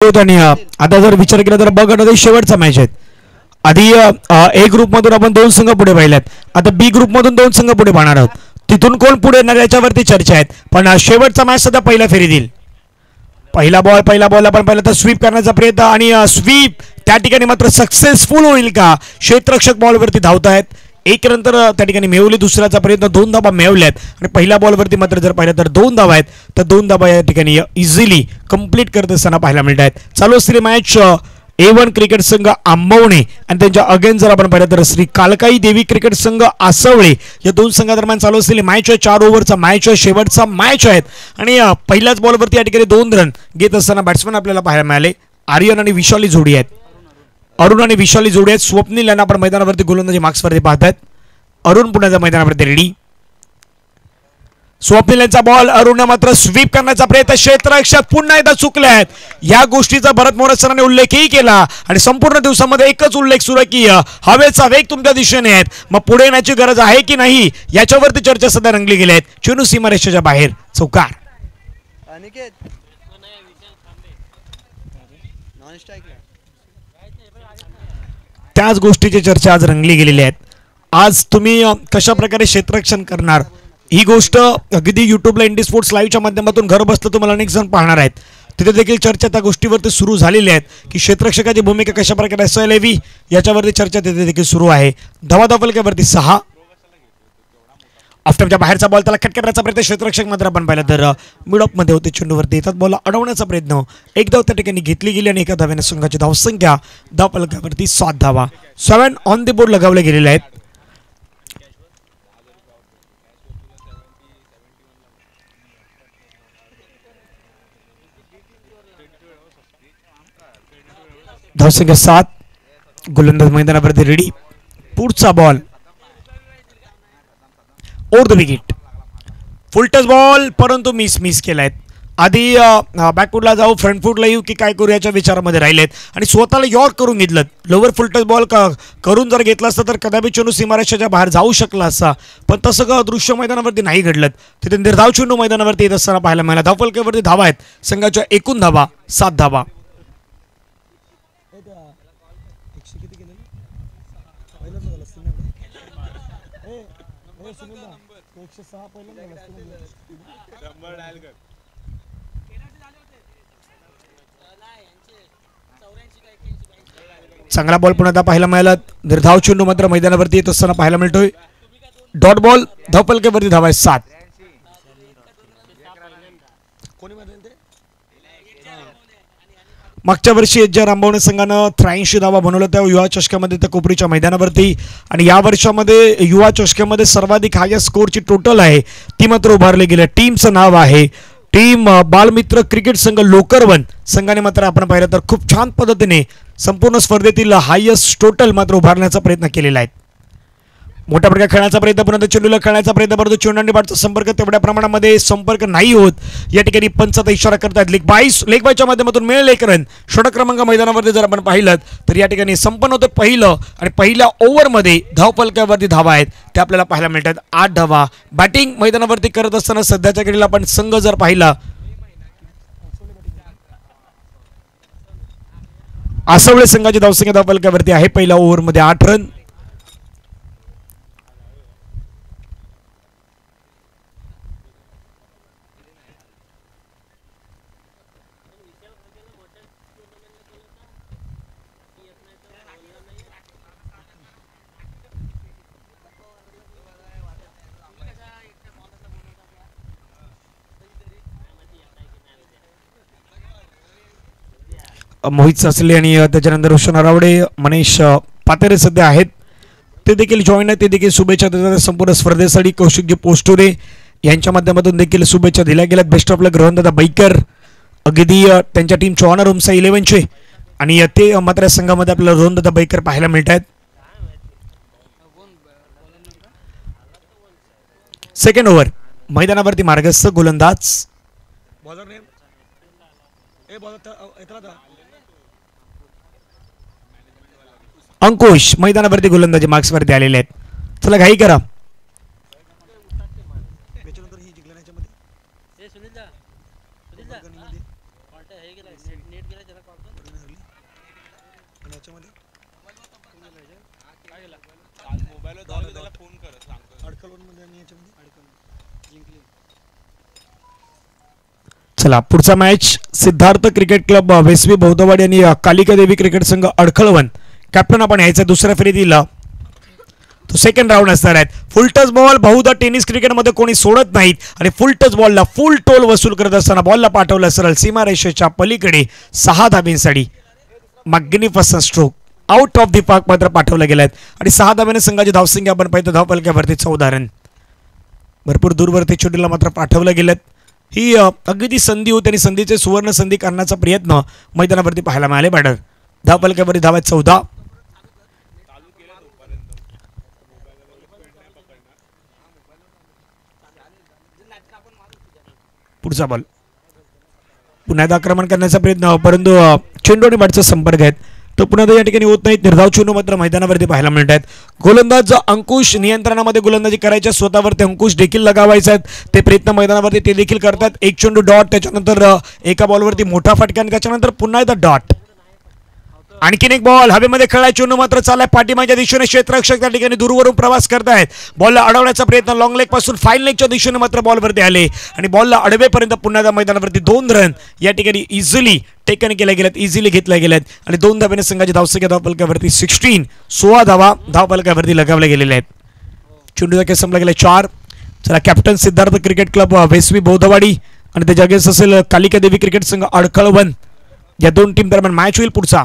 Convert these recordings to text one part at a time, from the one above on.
आणि आता जर विचार केला तर बघा आता शेवटचा मॅच आहे. आधी ए ग्रुप मधून आपण 2 संघ पुढे पाहिल्यात. आता बी ग्रुप मधून 2 संघ पुढे पाहणार आहोत. तिथून कोण पुढे येणार याच्यावरती चर्चा आहेत. पण शेवटचा मॅच सध्या पहिल्या फेरीत येईल. पहिला बॉल आपण पाहिलं तर स्वीप करण्याचा प्रयत्न आणि स्वीप त्या ठिकाणी मात्र सक्सेसफुल होईल का? क्षेत्ररक्षक बॉलवरती धावत आहेत. एक नंतर त्या ठिकाणी मिळवली. दुसऱ्याचा प्रयत्न 2 धाबा मिळवल्यात आणि पहिल्या बॉलवरती मात्र जर पाहिलं तर 2 धाबा आहेत. तर 2 धाबा या ठिकाणी इझिली कंप्लीट करत असताना पाहायला मिळत आहेत. चालू असलेली मॅच A1 क्रिकेट संघ आंबवणे आणि त्यांच्या अगेन जर आपण पाहिलं तर श्री कालकाई देवी क्रिकेट संघ आसवळे या 2 संघादरम्यान चालू असलेली मॅच आहे. 4 ओव्हरचा मॅच आहे. शेवटचा मॅच आहेत आणि पहिल्याच बॉलवरती या ठिकाणी 2 रन घेत असताना बॅट्समन आपल्याला पाहायला मिळाले. आर्यन आणि विशाली जोडी आहेत. अरुण आणि विशाली जोडी आहेत. स्वप्नील यांना आपण मैदानावरती गोलंदाजी मार्क्सवरती पाहतात. अरुण पुण्याच्या मैदानावरती रेडी. स्वप्नील यांचा बॉल. अरुण मात्र स्वीप करण्याचा प्रयत्न. क्षेत्ररक्षक पुन्हा एकदा चुकले आहेत. या गोष्टीचा भरत मोरे सरांनी उल्लेखही केला आणि संपूर्ण दिवसामध्ये एकच उल्लेख सुरू की हवेचा वेग तुमच्या दिशेने आहेत. मग पुढे येण्याची गरज आहे की नाही याच्यावरती चर्चा सध्या रंगली गेली आहेत. चेंडू सीमारेषेच्या बाहेर चौकार. त्याच गोष्टीची चर्चा आज रंगली गेलेली आहेत. आज तुम्ही कशा प्रकारे क्षेत्ररक्षण करणार ही गोष्ट अगदी यूट्यूबला इंडी स्पोर्ट्स लाईव्हच्या माध्यमातून घर बसलं तुम्हाला अनेक जण पाहणार आहेत. तिथे देखील चर्चा त्या गोष्टीवरती सुरू झालेली आहेत की क्षेत्ररक्षकाची भूमिका कशा प्रकारे असायला हवी याच्यावरती चर्चा तिथे देखील सुरू आहे. धावाधावलक्यावरती 6. ऑफटॉपच्या बाहेरचा बॉल त्याला खट करण्याचा प्रयत्न. क्षेत्ररक्षक मात्र आपण पाहिलं तर मिडऑफमध्ये होते. चेंडूवरती येतात बॉल अडवण्याचा प्रयत्न. एक धाव त्या ठिकाणी घेतली गेली आणि एका धाव्याने संघाची धावसंख्या धावफलकावरती 7 धावा. 7 ऑन द बोर्ड लगावले गेलेले आहेत. धावसंख्या 7. गोलंदाज मैदानावरती रेडी. पुढचा ball over the wicket. Full toss ball परंतु मिस केलाय. आधी बॅकफुटला जाऊ फ्रंट फुटला येऊ की काय करू याच्या विचारामध्ये राहिलेत आणि स्वतःला यॉर्क करून घेतलं. लोवर फुल टच बॉल करून जर घेतला असता तर कदाचित चेंडू सीमारेषेच्या बाहेर जाऊ शकला असता. पण तसं का दृश्य मैदानावरती नाही घडलं. तिथे निर्धाव चेंडू मैदानावरती येत असताना पाहायला मिळाला. धावफलकावरती धावा आहेत. संघाच्या एकूण धावा 7 धावा. चांगला बॉल पुन्हा पाहायला मिळाला. निर्धाव चेंडू मात्र मैदानावरती येत असताना पाहायला मिळतोय. Dot ball. धावफलकावरती धावा 7. मागच्या वर्षी ज्या रामभवणे संघानं 83 धावा बनवल्या त्या युवा चषकामध्ये त्या कोपरीच्या मैदानावरती आणि या वर्षामध्ये युवा चषकामध्ये सर्वाधिक हायस्ट स्कोरची टोटल आहे ती मात्र उभारली गेली. टीमचं नाव आहे टीम बालमित्र क्रिकेट संघ लोकरवन. संघाने मात्र आपण पाहिलं तर खूप छान पद्धतीने संपूर्ण स्पर्धेतील हायस्ट टोटल मात्र उभारण्याचा प्रयत्न केलेला आहे. मोठ्या प्रकारे खेळण्याचा प्रयत्न परंतु चेंडूला खेळण्याचा प्रयत्न परंतु चेंडू आणि बॅटचा संपर्क तेवढ्या प्रमाणामध्ये संपर्क नाही होत. या ठिकाणी पंचाचा इशारा करतात. लेग बायच्या माध्यमातून मिळेल एक रन. षटक क्रमांक मैदानावरती जर आपण पाहिलं तर या ठिकाणी संपन्न होतं पहिलं आणि पहिल्या ओव्हरमध्ये धावफलकावरती धावा आहेत ते आपल्याला पाहायला मिळतात. 8 धावा. बॅटिंग मैदानावरती करत असताना सध्याच्या घडीला आपण संघ जर पाहिला आसवळे संघाची धावसंख्या धावफलकावरती आहे. पहिल्या ओव्हरमध्ये 8 रन. मोहित सासले आणि त्याच्यानंतर रोशन अरावडे मनीष पातेरे सध्या आहेत ते देखील जॉईन आहेत. ते देखील शुभेच्छा देतात संपूर्ण स्पर्धेसाठी. कौशिकजी पोस्टुरे यांच्या माध्यमातून देखील शुभेच्छा दिल्या गेल्यात. बेस्ट ऑफ लक रोहनदादा बैकर अगदी त्यांच्या टीमचे ऑनर होम्स 11चे आणि ते मात्र संघामध्ये आपल्याला रोहनदादा बैकर पाहायला मिळत आहेत. सेकंड ओव्हर मैदानावरती मार्गस्थ गोलंदाज अंकुश मैदानावरती गोलंदाजी मार्क्सवरती आलेले आहेत. चला घाई करा. याच्यामध्ये चला पुढचा match Siddharth cricket club Vesvi Bauddhawadi आणि कालिका देवी क्रिकेट संघ अडखळवन. कॅप्टन आपण यायचा दुसऱ्या फेरीतील तो सेकंड राऊंड असणार आहेत. फुल टच बॉल बहुधा टेनिस क्रिकेटमध्ये कोणी सोडत नाहीत आणि फुल टच बॉलला फुल टोल वसूल करत असताना बॉलला पाठवलं सरळ सीमारेषेच्या पलीकडे 6 धाबींसाठी. Magnificent stroke out of the park मात्र पाठवलं गेलं आणि 6 धाब्याने संघाची धावसंख्या आपण पाहिजे धावपलक्यावरती 14 रन. भरपूर दूरवरती चेंडूला मात्र पाठवलं गेलं. ही अगदी संधी होती आणि संधीचे सुवर्ण संधी करण्याचा प्रयत्न मैदानावरती पाहायला मिळाले. बॅटर धावपलक्यावरती धावा 14. पुढचा बॉल पुन्हा एकदा आक्रमण करण्याचा प्रयत्न परंतु चेंडू आणि बॅटचा संपर्क आहेत तो पुन्हा या ठिकाणी होत नाही. निर्धाव चेंडू मात्र मैदानावरती पाहायला मिळत आहेत. गोलंदाज अंकुश नियंत्रणामध्ये गोलंदाजी करायच्या स्वतःवरती अंकुश देखील लगावायचे आहेत ते प्रयत्न मैदानावरती ते देखील करतात. एक चेंडू डॉट त्याच्यानंतर एका बॉलवरती मोठा फटका आणि त्याच्यानंतर पुन्हा एकदा डॉट. आणखीन एक बॉल हवेमध्ये खेळाय चेंडू मात्र चाललाय पाठीमागच्या दिशेने. क्षेत्ररक्षक त्या ठिकाणी दूरवरून प्रवास करतायत. बॉलला अडवण्याचा प्रयत्न लॉंग लेग पासून फाईन लेगच्या दिशेने मात्र बॉलवरती आले आणि बॉलला अडवेपर्यंत पुन्हा एकदा मैदानावरती 2 रन या ठिकाणी इझिली टेकन केल्या गेल्यात इझिली घेतल्या गेल्यात आणि 2 धाब्याने संघाची धावसंख्या धावपलक्यावरती 16 धावा धावपलक्यावरती लगावल्या गेलेल्या आहेत. चेंडूचा केस संपला गेला 4. चला captain Siddharth cricket club Vesvi Bauddhawadi आणि त्याच्या अगेन्स्ट असेल कालिका देवी क्रिकेट संघ अडखळवन. या 2 टीम दरम्यान मॅच होईल. पुढचा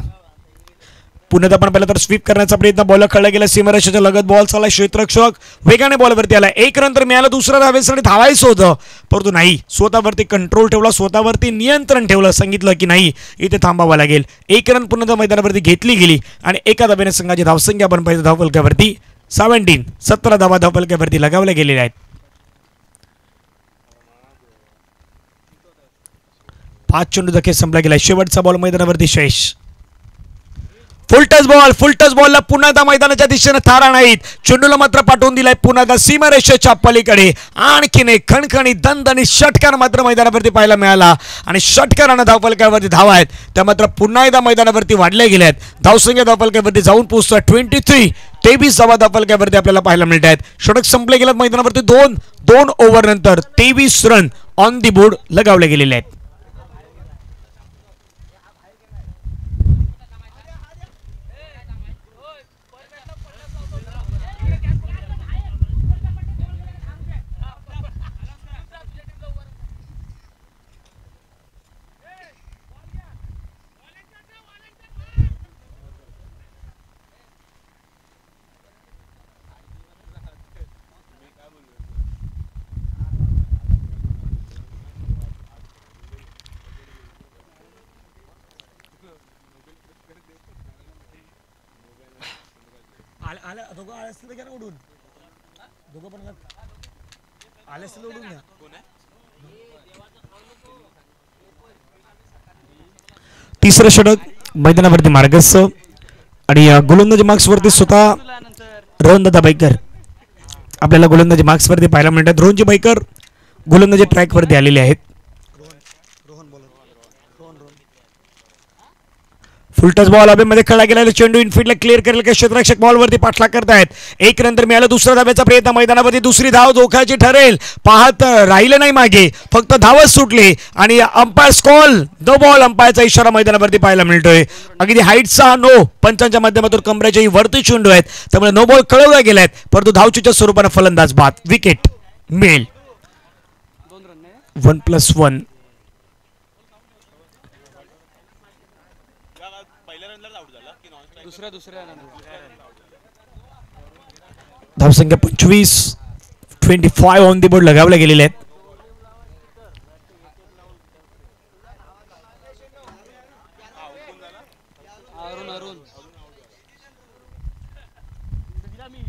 पुन्हा आपण पहिला तर स्वीप करण्याचा प्रयत्न बॉल खेळला गेला सीमारेषेच्या लगत बॉल चालला क्षेत्ररक्षक वेगाने बॉलवरती आला. 1 रन तर मिळाला. दुसऱ्या धावेसाठी धावायचं होतं परंतु नाही स्वतःवरती कंट्रोल ठेवला स्वतःवरती नियंत्रण ठेवलं. सांगितलं की नाही इथे थांबावं लागेल. 1 रन पुन्हा मैदानावरती घेतली गेली आणि एका धाब्याने संघाची धावसंख्या आपण पाहिजे धावपलक्यावरती 17 धावा धावपलक्यावरती लगावल्या गेलेल्या आहेत. 5 चेंडूचा खेळ संपला गेला. शेवटचा बॉल मैदानावरती शेष. फुल टच बॉलला पुन्हा एकदा मैदानाच्या दिशेने थारा नाहीत. चेंडूला मात्र पाठवून दिलाय पुन्हा एकदा सीमारेषेच्या पलीकडे. आणखीन एक खणखणी दणदणी षटकार मात्र मैदानावरती पाहायला मिळाला आणि षटकारानं धावपलक्यावरती धावा आहेत त्या मात्र पुन्हा एकदा मैदानावरती वाढल्या गेल्या आहेत. धावसंख्या धावपलक्यावरती जाऊन पोहोचतोय 23 धावा धावपलक्यावरती आपल्याला पाहायला मिळत आहेत. षटक संपले गेल्यात मैदानावरती 2 ओव्हर नंतर 23 रन ऑन दी बोर्ड लगावले गेलेले आहेत. तिसरं षटक मैदानावरती मार्गस्थ आणि गोलंदाजी मार्क्सवरती स्वतः रोहनदादा बैकर आपल्याला गोलंदाजी मार्क्सवरती पाहायला मिळतात. रोहनजी बैकर गोलंदाजी ट्रॅकवरती आलेले आहेत. फुलटच बॉल हवेमध्ये खेळला गेलेला चेंडू इनफिल्डला क्लिअर करेल का क्षेत्ररक्षक बॉलवरती पाठलाग करतायत. 1 रन तर मिळाला. दुसऱ्या धाब्याचा प्रयत्न मैदानावरती दुसरी धाव धोक्याची ठरेल पाहत राहिलं नाही मागे फक्त धावच सुटली आणि अंपायर कॉल नो बॉल अंपायरचा इशारा मैदानावरती पाहायला मिळतोय. अगदी हाईटचा नो पंचांच्या माध्यमातून कमरेच्याही वरती चेंडू आहेत त्यामुळे नो बॉल कळवल्या गेल्यात परंतु धावचीच्या स्वरूपाने फलंदाज बाद विकेट मिळेल. 1+1 धावसंख्या 25 ऑन दी बोर्ड लगावल्या गेलेल्या आहेत.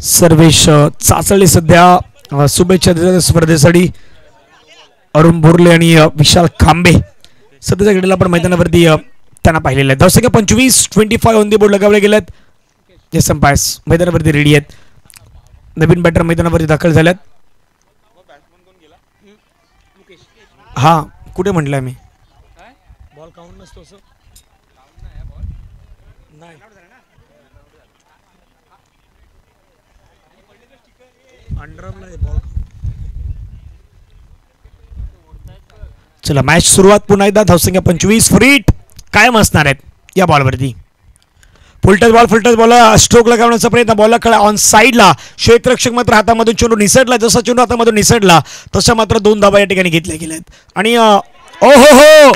सर्वेश चाचळे सध्या शुभेच्छा स्पर्धेसाठी अरुण बोरले आणि विशाल खांबे सध्याच्या घडीला आपण मैदानावरती त्यांना पाहिलेलं आहे. धावसंख्या 25 ऑन दी बोर्ड लगावले गेलेत. जे संपायस मैदानावरती रेडी आहेत. नवीन बॅटर मैदानावरती दाखल झाल्यात. हा कुठे म्हटलंय मी बॉल काउंट नसतो चला मॅच सुरुवात पुन्हा एकदा धावसंख्या 25 फ्रीट कायम असणार आहेत या बॉलवरती. फुलटच बॉलला स्ट्रोक लगावण्याचा प्रयत्न बॉलला कळा ऑन साईडला क्षेत्ररक्षक मात्र हातामधून चेंडू निसटला. जसा चेंडू हातामधून निसटला तशा मात्र 2 धावा या ठिकाणी घेतल्या गेल्यात आणि ओ हो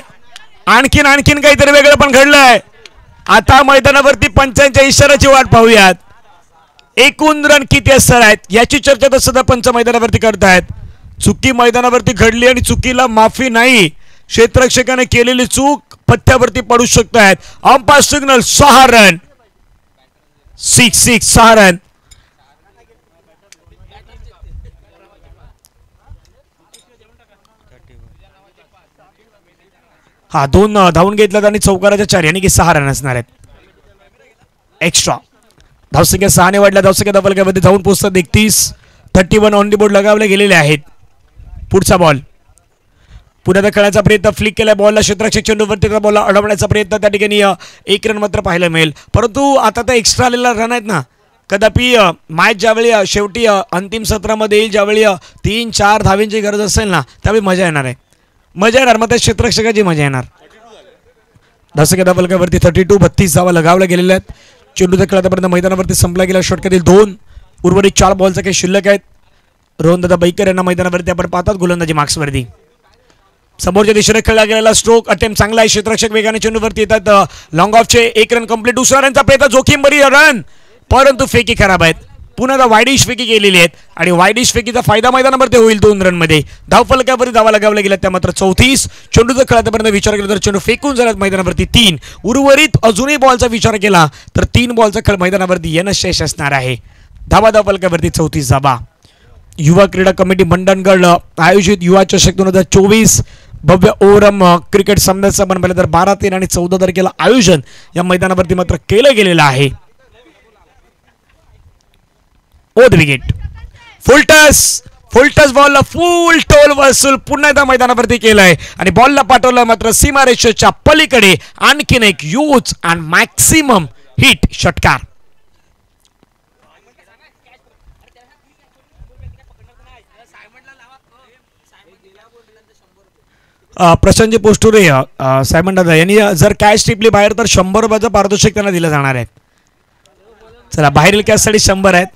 आणखीन काहीतरी वेगळं पण घडलंय. आता मैदानावरती पंचांच्या इशाऱ्याची वाट पाहूयात. एकूण रन किती असणार आहेत याची चर्चा तर सध्या पंच मैदानावरती करतायत. चुकी मैदानावरती घडली आणि चुकीला माफी नाही. क्षेत्ररक्षकाने केलेली चूक पत्त्यावरती पडू शकत आहेत. Umpire signal 6 run 6 run. हा 2 धावून घेतल्यात आणि चौकाराच्या 4 यानी की 6 रन असणार आहेत एक्स्ट्रा. धावसंख्या 6 ने वाढल्या. धावसंख्या दफलक्यामध्ये धावून पोहोचतात 31 ऑन दी बोर्ड लगावले गेलेले आहेत. पुढचा बॉल पुन्हा खेळण्याचा प्रयत्न फ्लिक केला बॉलला क्षेत्ररक्षक चेंडूवरती बॉलला अडवण्याचा प्रयत्न त्या ठिकाणी 1 रन मात्र पाहायला मिळेल. परंतु आता तर एक्स्ट्रा आलेला रन आहेत ना. कदापि मॅच ज्यावेळी शेवटी अंतिम सत्रामध्ये येईल ज्यावेळी 3-4 धावेंची गरज असेल ना त्यावेळी मजा येणार आहे. मजा येणार मग त्या क्षेत्ररक्षकाची मजा येणार. धावसंख्या दफलक्यावरती 32 धावा लगावल्या गेलेल्या आहेत. चेंडूचा खेळ आतापर्यंत मैदानावरती संपला गेला. षटकातील 2 उर्वरित 4 बॉलचा काही शिल्लक आहेत. रोहनदादा बैकर यांना मैदानावरती आपण पाहतात गोलंदाजी मार्क्सवरती. समोरच्या दिशेने खेळला गेलेला स्ट्रोक अटेम्प्ट चांगला आहे. क्षेत्ररक्षक वेगाने चेंडूवरती येतात. लॉंग ऑफचे 1 रन कंप्लीट. दुसऱ्या रनचा प्रयत्न जोखीम बरी रन परंतु फेकी खराब आहेत. पुन्हा वाईडिश फेकी केलेली आहेत आणि वाईडिश फेकीचा फायदा मैदानामध्ये होईल 2 रनमध्ये. धावफलकावरती धावा लगावल्या गेल्या त्या मात्र 34. चेंडूचा खेळ आतापर्यंत विचार केला तर चेंडू फेकून झाल्यात मैदानावरती 3. उर्वरित अजूनही बॉलचा विचार केला तर 3 बॉलचा खेळ मैदानावरती येणं शेष असणार आहे. धावफलकावरती 34 धावा. युवा क्रीडा कमिटी मंडणगड आयोजित युवा चषक 2024 भव्य ओरम क्रिकेट सामन्याचं आपण पाहिलं तर 12, 13 आणि 14 तारखेला आयोजन या मैदानावरती मात्र केलं गेलेलं आहे. ओद विकेट फुलटस बॉलला फुल टोल वसूल पुन्हा एकदा मैदानावरती केलाय आणि बॉलला पाठवलं मात्र सीमारेषेच्या पलीकडे आणखीन एक ह्यूज अँड मॅक्सिमम हिट षटकार. प्रशांतजी पोस्टुरे सायमन दादा यांनी जर कॅच टिपली बाहेर तर 100 रुपयाचं पारितोषिक त्यांना दिलं जाणार आहे. चला बाहेरील कॅचसाठी 100 आहेत.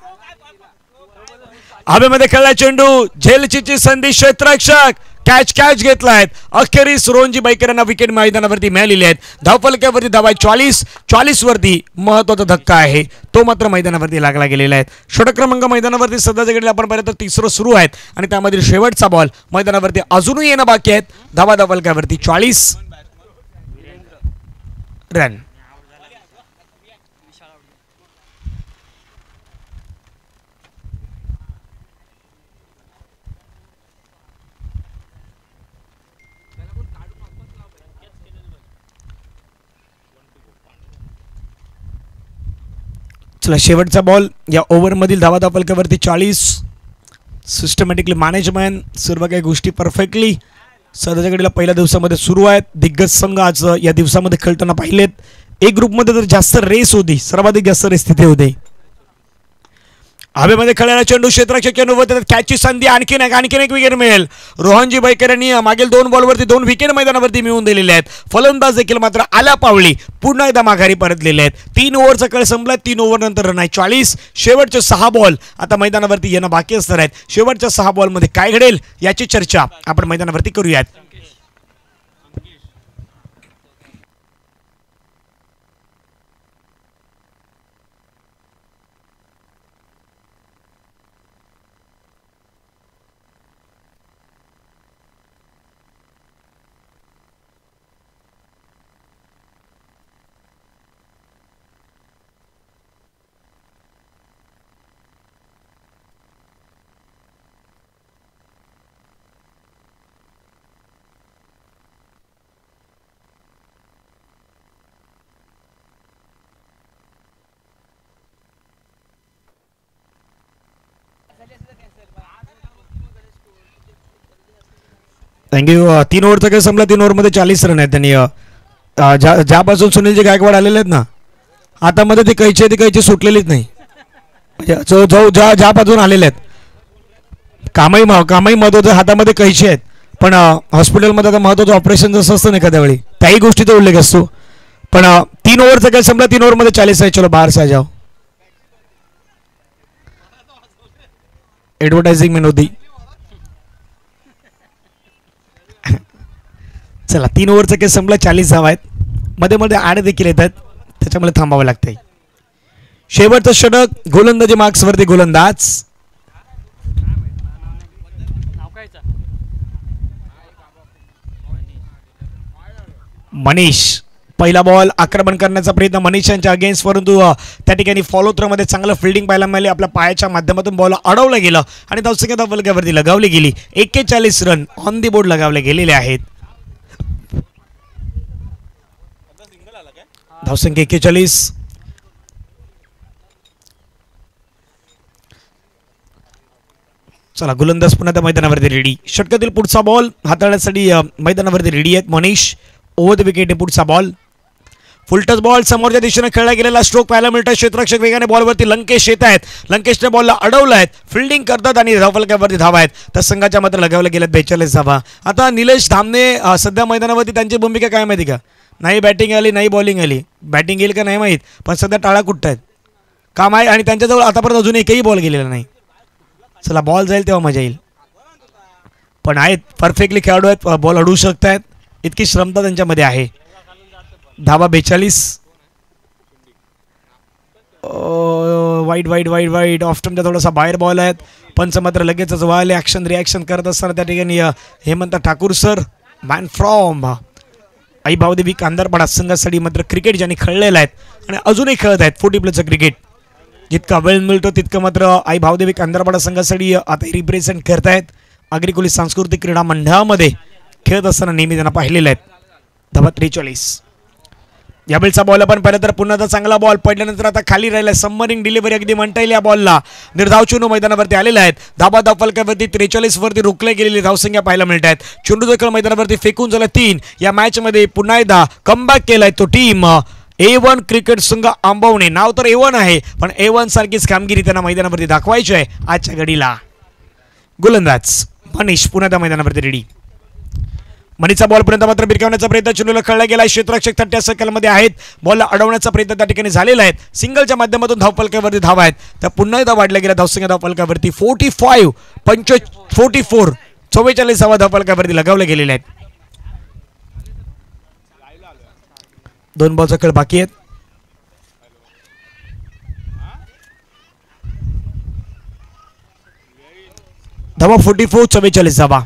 हवेमध्ये खेळला चेंडू झेलची संधी क्षेत्ररक्षक कॅच घेतलाय. अखेरीस रोहनजी बैकर यांना विकेट मैदानावरती मिळालेली आहेत. धावफलकावरती धावा 44 वरती महत्वाचा धक्का आहे तो मात्र मैदानावरती लागला गेलेला आहे. षटक क्रमांक मैदानावरती सध्याच्या घडीला आपण पाहिलं तर 3रं सुरू आहेत आणि त्यामध्ये शेवटचा बॉल मैदानावरती अजूनही येणं बाकी आहेत. धावफलकावरती 40 रन. चला शेवटचा बॉल या ओव्हरमधील धावफलकावरती 40. सिस्टमॅटिकली मॅनेजमेंट सर्व काही गोष्टी परफेक्टली सध्याच्या घडीला पहिल्या दिवसामध्ये सुरू आहेत. दिग्गज संघ आज या दिवसामध्ये खेळताना पाहिलेत. एक ग्रुपमध्ये तर जास्त रेस होती सर्वाधिक जास्त रेस तिथे होते. हवेमध्ये खेळलेला चेंडू क्षेत्ररक्षक चेंडूवरती कॅचची संधी आणखीन एक विकेट मिळेल. रोहनजी बैकर यांनी मागील 2 बॉलवरती 2 विकेट मैदानावरती मिळवून दिलेले आहेत. फलंदाज देखील मात्र आल्या पावली पुन्हा एकदा माघारी परतलेले आहेत. 3 ओव्हरचा खेळ संपला. 3 ओव्हर नंतर रन आहे 40. शेवटचे 6 बॉल आता मैदानावरती येणं बाकी असणार आहेत. शेवटच्या 6 बॉलमध्ये काय घडेल याची चर्चा आपण मैदानावरती करूयात. थँक्यू. 3 ओव्हरचा खेळ संपला. 3 ओव्हरमध्ये 40 रन आहेत. त्यांनी ज्यापासून सुनीलजी गायकवाड आलेले आहेत ना हातामध्ये ती कैची सुटलेलीच नाही. जो जो ज्या बाजून आलेले आहेत कामाई महत्वाचं हातामध्ये कैची आहेत. पण हॉस्पिटलमध्ये आता महत्वाचं ऑपरेशन जसं असतं ना एखाद्या वेळी त्याही गोष्टीचा उल्लेख असतो. पण 3 ओव्हरचा खेळ संपला. 3 ओव्हरमध्ये 40 आहे. चलो बाहेर से आ जाओ. ॲडव्हर्टायझिंग मेन होती. चला 3 ओव्हरचा खेळ संपला. 40 धावा आहेत. मध्ये मध्ये आडे देखील येतात त्याच्यामुळे थांबावं लागतंय. शेवटचं षटक गोलंदाजी मार्क्सवरती गोलंदाज मनीष. पहिला बॉल आक्रमण करण्याचा प्रयत्न मनीष यांच्या अगेन्स्ट परंतु त्या ठिकाणी फॉलो थ्रो मध्ये चांगलं फिल्डिंग पाहायला मिळाले. आपल्या पायाच्या माध्यमातून बॉल अडवलं गेलं आणि धावसंख्या धावफलकावरती लगावली गेली. 41 रन ऑन दी बोर्ड लगावले गेलेले आहेत. धावसंख्या 41. चला गोलंदाज पुन्हा त्या मैदानावरती रेडी. षटकातील पुढचा बॉल हाताळण्यासाठी मैदानावरती रेडी आहेत मनीष. ओव्हर द विकेट पुढचा बॉल. फुलटच बॉल समोरच्या दिशेने खेळला गेलेला स्ट्रोक पाहायला मिळतात. क्षेत्ररक्षक वेगाने बॉलवरती लंकेश येत आहेत. लंकेशच्या बॉलला अडवलं आहेत. फिल्डिंग करतात आणि धावफलकावरती धावा आहेत. तर संघाच्या मात्र लगावल्या गेल्यात 42 धावा. आता निलेश धामणे सध्या मैदानावरती त्यांची भूमिका काय माहिती का? नाही बॅटिंग आली नाही बॉलिंग आली. बॅटिंग येईल का नाही माहीत पण सध्या टाळा कुठत आहेत काम आहे आणि त्यांच्याजवळ आतापर्यंत अजून एकही बॉल गेलेला नाही. चला बॉल जाईल तेव्हा मजा येईल. पण आहेत परफेक्टली खेळाडू आहेत. बॉल अडवू शकत आहेत. इतकी क्षमता त्यांच्यामध्ये आहे. धावा 42. वाईट वाईट वाईट वाईट ऑफ स्टंपचा थोडासा बाहेर बॉल आहेत. पंच मात्र लगेचच व्हायला ॲक्शन रिॲक्शन करत असताना त्या ठिकाणी Hemant Thakur sir man from Aai Bhavdevi Kandarpada संघासाठी मात्र क्रिकेट ज्यांनी खेळलेलं आहेत आणि अजूनही खेळत आहेत 40 प्लसचं क्रिकेट. जितका वेळ मिळतो तितकं मात्र आई भावदेवी कांदारपाडा संघासाठी आता रिप्रेझेंट करतायत. अग्रिकुली सांस्कृतिक क्रीडा मंडळामध्ये खेळत असताना नेहमी त्यांना पाहिलेलं आहेत. धावा 43. यावेळचा बॉल आपण पाहिलं तर पुन्हा चांगला बॉल पडल्यानंतर आता खाली राहिला. सबमरिंग डिलिव्हरी अगदी म्हणता येईल या बॉलला. निर्धाव चेंडू मैदानावरती आलेला आहेत. धाबा धावफलकावरती 43 वरती रोखले गेलेली धावसंख्या पाहायला मिळत आहेत. चेंडू देखील मैदानावरती फेकून झाला 3. या मॅचमध्ये पुन्हा एकदा कमबॅक केलाय तो टीम A1 क्रिकेट संघ आंबवणे. नाव तर A1 आहे पण A1 सारखीच कामगिरी त्यांना मैदानावरती दाखवायची आहे आजच्या घडीला. गोलंदाज मनीष पुन्हा त्या मैदानावरती रेडी. मनीचा बॉल पर्यंत मात्र बिरकावण्याचा प्रयत्न चेंडूला खेळला गेला. क्षेत्ररक्षक 30 सेकंदमध्ये आहेत. बॉलला अडवण्याचा प्रयत्न त्या ठिकाणी झालेला आहे. सिंगलच्या माध्यमातून धावफलकावरती धावा आहेत. तर पुन्हा एकदा वाढल्या गेल्या धावसंख्या धावफलकावरती 44 44 धावफलकावरती लगावले गेलेले आहेत. 2 बॉलचा खेळ बाकी आहेत. धावा 44 44 धावा.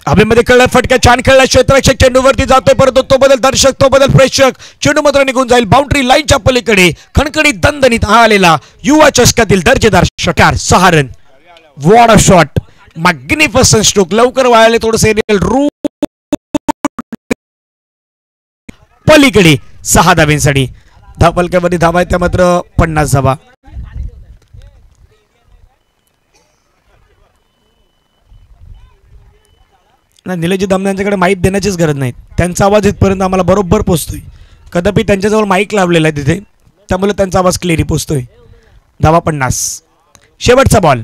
हवेमध्ये खेळला फटका छान खेळला. क्षेत्ररक्षक चेंडूवरती जातोय परंतु तो बदल दर्शक तो बदल प्रेक्षक. चेंडू मात्र निघून जाईल बाउंड्री लाईनच्या पलीकडे. खणखणीत दणदणीत आलेला युवा चषकातील दर्जेदार षटकार 6 run. What a shot. Magnificent stroke. लवकर वाळले थोडंसं रू पलीकडे 6 धाब्यांसाठी. धावफलकावरती धावा त्या मात्र 50 धावा. निलेश धामणे यांच्याकडे माईक देण्याचीच गरज नाही. त्यांचा आवाज इथपर्यंत आम्हाला बरोबर पोचतोय. कदापि त्यांच्याजवळ माईक लावलेला आहे तिथे त्यामुळे त्यांचा आवाज क्लिअरी पोचतोय. धावा 50. शेवटचा बॉल.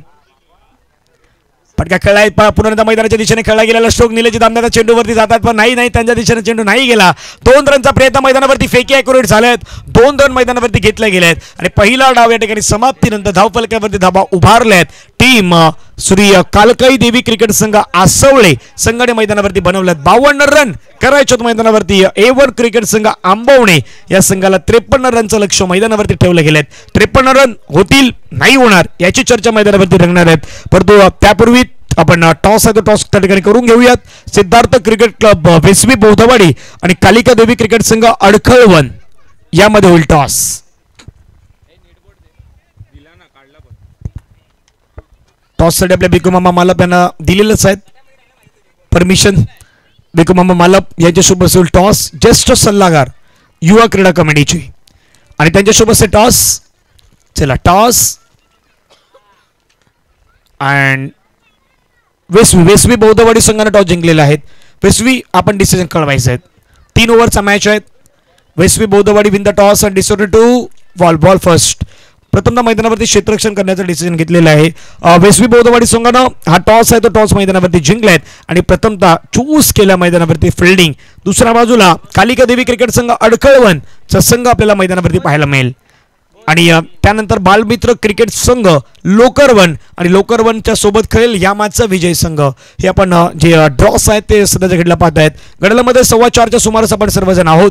फटका खेळलाय पुन्हा मैदानाच्या दिशेने खेळला गेलेला स्ट्रोक. निलेश धामणे चेंडूवरती जातात पण नाही त्यांच्या दिशेने चेंडू नाही गेला. 2 रनचा प्रयत्न मैदानावरती फेकी ॲक्युरेट झालेत. 2 रन मैदानावरती घेतले गेले आहेत आणि पहिला डाव या ठिकाणी समाप्तीनंतर धावफलकावरती धाबा उभारल्यात. टीम श्री कालकाई देवी क्रिकेट संघ आसवळे संघाने मैदानावरती बनवल्यात. 52 रन करायच्यात मैदानावरती. A1 क्रिकेट संघ आंबवणे या संघाला 53 रनचं लक्ष मैदानावरती ठेवलं गेलं आहे. 53 रन होतील नाही होणार याची चर्चा मैदानावरती रंगणार आहेत. परंतु त्यापूर्वी आपण टॉस आहे तो टॉस त्या ठिकाणी करून घेऊयात. सिद्धार्थ क्रिकेट क्लब वेसवी बौद्धवाडी आणि कालिका देवी क्रिकेट संघ अडखळवन यामध्ये होईल टॉस. टॉससाठी आपल्या बिकुमामा मालप यांना दिलेलंच आहेत परमिशन. बिकुमामा मालप यांच्यासोबत असेल टॉस. ज्येष्ठ सल्लागार युवा क्रीडा कमिटीची आणि त्यांच्यासोबत असेल टॉस. चला टॉस अँड वेसवी बौद्धवाडी संघाने टॉस जिंकलेला आहे. वेसवी आपण डिसिजन कळवायचं आहे. 3 ओव्हरचा मॅच आहेत. Vesvi Bauddhawadi win the toss and decided to bowl first. प्रथमतः मैदानावरती क्षेत्ररक्षण करण्याचं डिसिजन घेतलेलं आहे. वेस्वी बौद्धवाडी संघानं हा टॉस आहे तो टॉस मैदानावरती जिंकलाय आणि प्रथमतः चूज केल्या मैदानावरती फिल्डिंग. दुसऱ्या बाजूला कालिका देवी क्रिकेट संघ अडखळवनचा संघ आपल्याला मैदानावरती पाहायला मिळेल आणि त्यानंतर बालमित्र क्रिकेट संघ लोकरवन आणि लोकरवनच्या सोबत खेळेल या मॅचचा विजय संघ. हे आपण जे ड्रॉस आहेत ते सध्याच्या घडीला पाहत आहेत. घड्याळामध्ये 4:15च्या सुमारास आपण सर्वजण आहोत.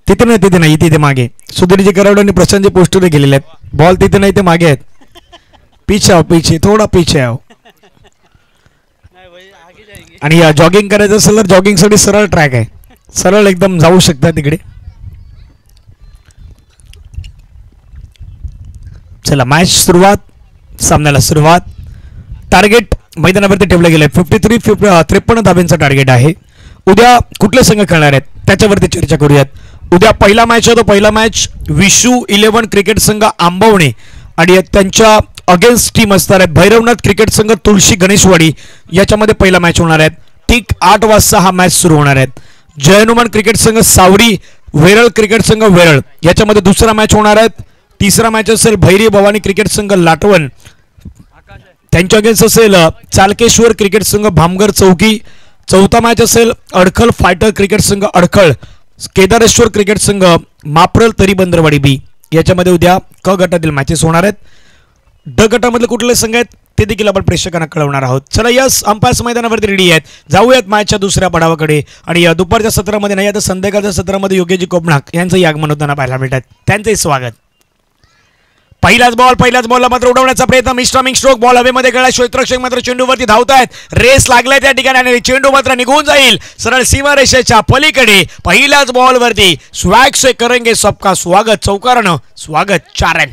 तिथे नाही तिथे मागे सुधीरजी करावडे आणि प्रशांतजी पोस्टर गेलेले आहेत. बॉल तिथे नाही ते मागे आहेत. पीछे आओ पीछे थोडा पीछे आओ. आणि जॉगिंग करायचं असेल तर जॉगिंग साठी सरळ ट्रॅक आहे. सरळ एकदम जाऊ शकता तिकडे. चला मॅच सुरुवात. सामन्याला सुरुवात. टार्गेट मैदानावरती ठेवलं गेलंय 53 धाब्यांचं टार्गेट आहे. उद्या कुठले संघ खेळणार आहेत त्याच्यावरती चर्चा करूयात. उद्या पहिला मॅच आहे तो पहिला मॅच विशू 11 क्रिकेट संघ आंबवणे आणि त्यांच्या अगेन्स्ट टीम असणार आहेत भैरवनाथ क्रिकेट संघ तुळशी गणेशवाडी. याच्यामध्ये पहिला मॅच होणार आहे. ठीक 8 वाजता हा मॅच सुरू होणार आहे. जय हनुमान क्रिकेट संघ सावरी वेरळ क्रिकेट संघ वेरळ याच्यामध्ये दुसरा मॅच होणार आहे. तिसरा मॅच असेल भैरी भवानी क्रिकेट संघ लाटवण त्यांच्या अगेन्स्ट असेल चालकेश्वर क्रिकेट संघ भामगर चौकी. चौथा मॅच असेल अडखल फायटर क्रिकेट संघ अडखळ. केदारेश्वर क्रिकेट संघ माप्रल तरी बंदरवाडी बी. याच्यामध्ये उद्या क गटातील मॅचेस होणार आहेत. ड गटामधले कुठले संघ आहेत ते देखील आपण प्रेक्षकांना कळवणार आहोत. चला यस अंपायर्स मैदानावरती रेडी आहेत. जाऊयात मॅचच्या दुसऱ्या पडावाकडे. आणि दुपारच्या सत्रामध्ये नाही आता संध्याकाळच्या सत्रामध्ये योगेशजी कोपणाक यांचं आगमन होताना पाहायला मिळतात. त्यांचंही स्वागत. पहिलाच बॉलला मात्र उडवण्याचा प्रयत्न. मिस्टॉमिंग स्ट्रोक बॉल हवेमध्ये गेला. क्षेत्ररक्षक मात्र चेंडूवरती धावतायत. रेस लागलाय त्या ठिकाणी आणि चेंडू मात्र निघून जाईल सरळ सीमारेषेच्या पलीकडे. पहिल्याच बॉलवरती स्वॅग से करेंगे सबका स्वागत. चौकारानं स्वागत. 4 रन.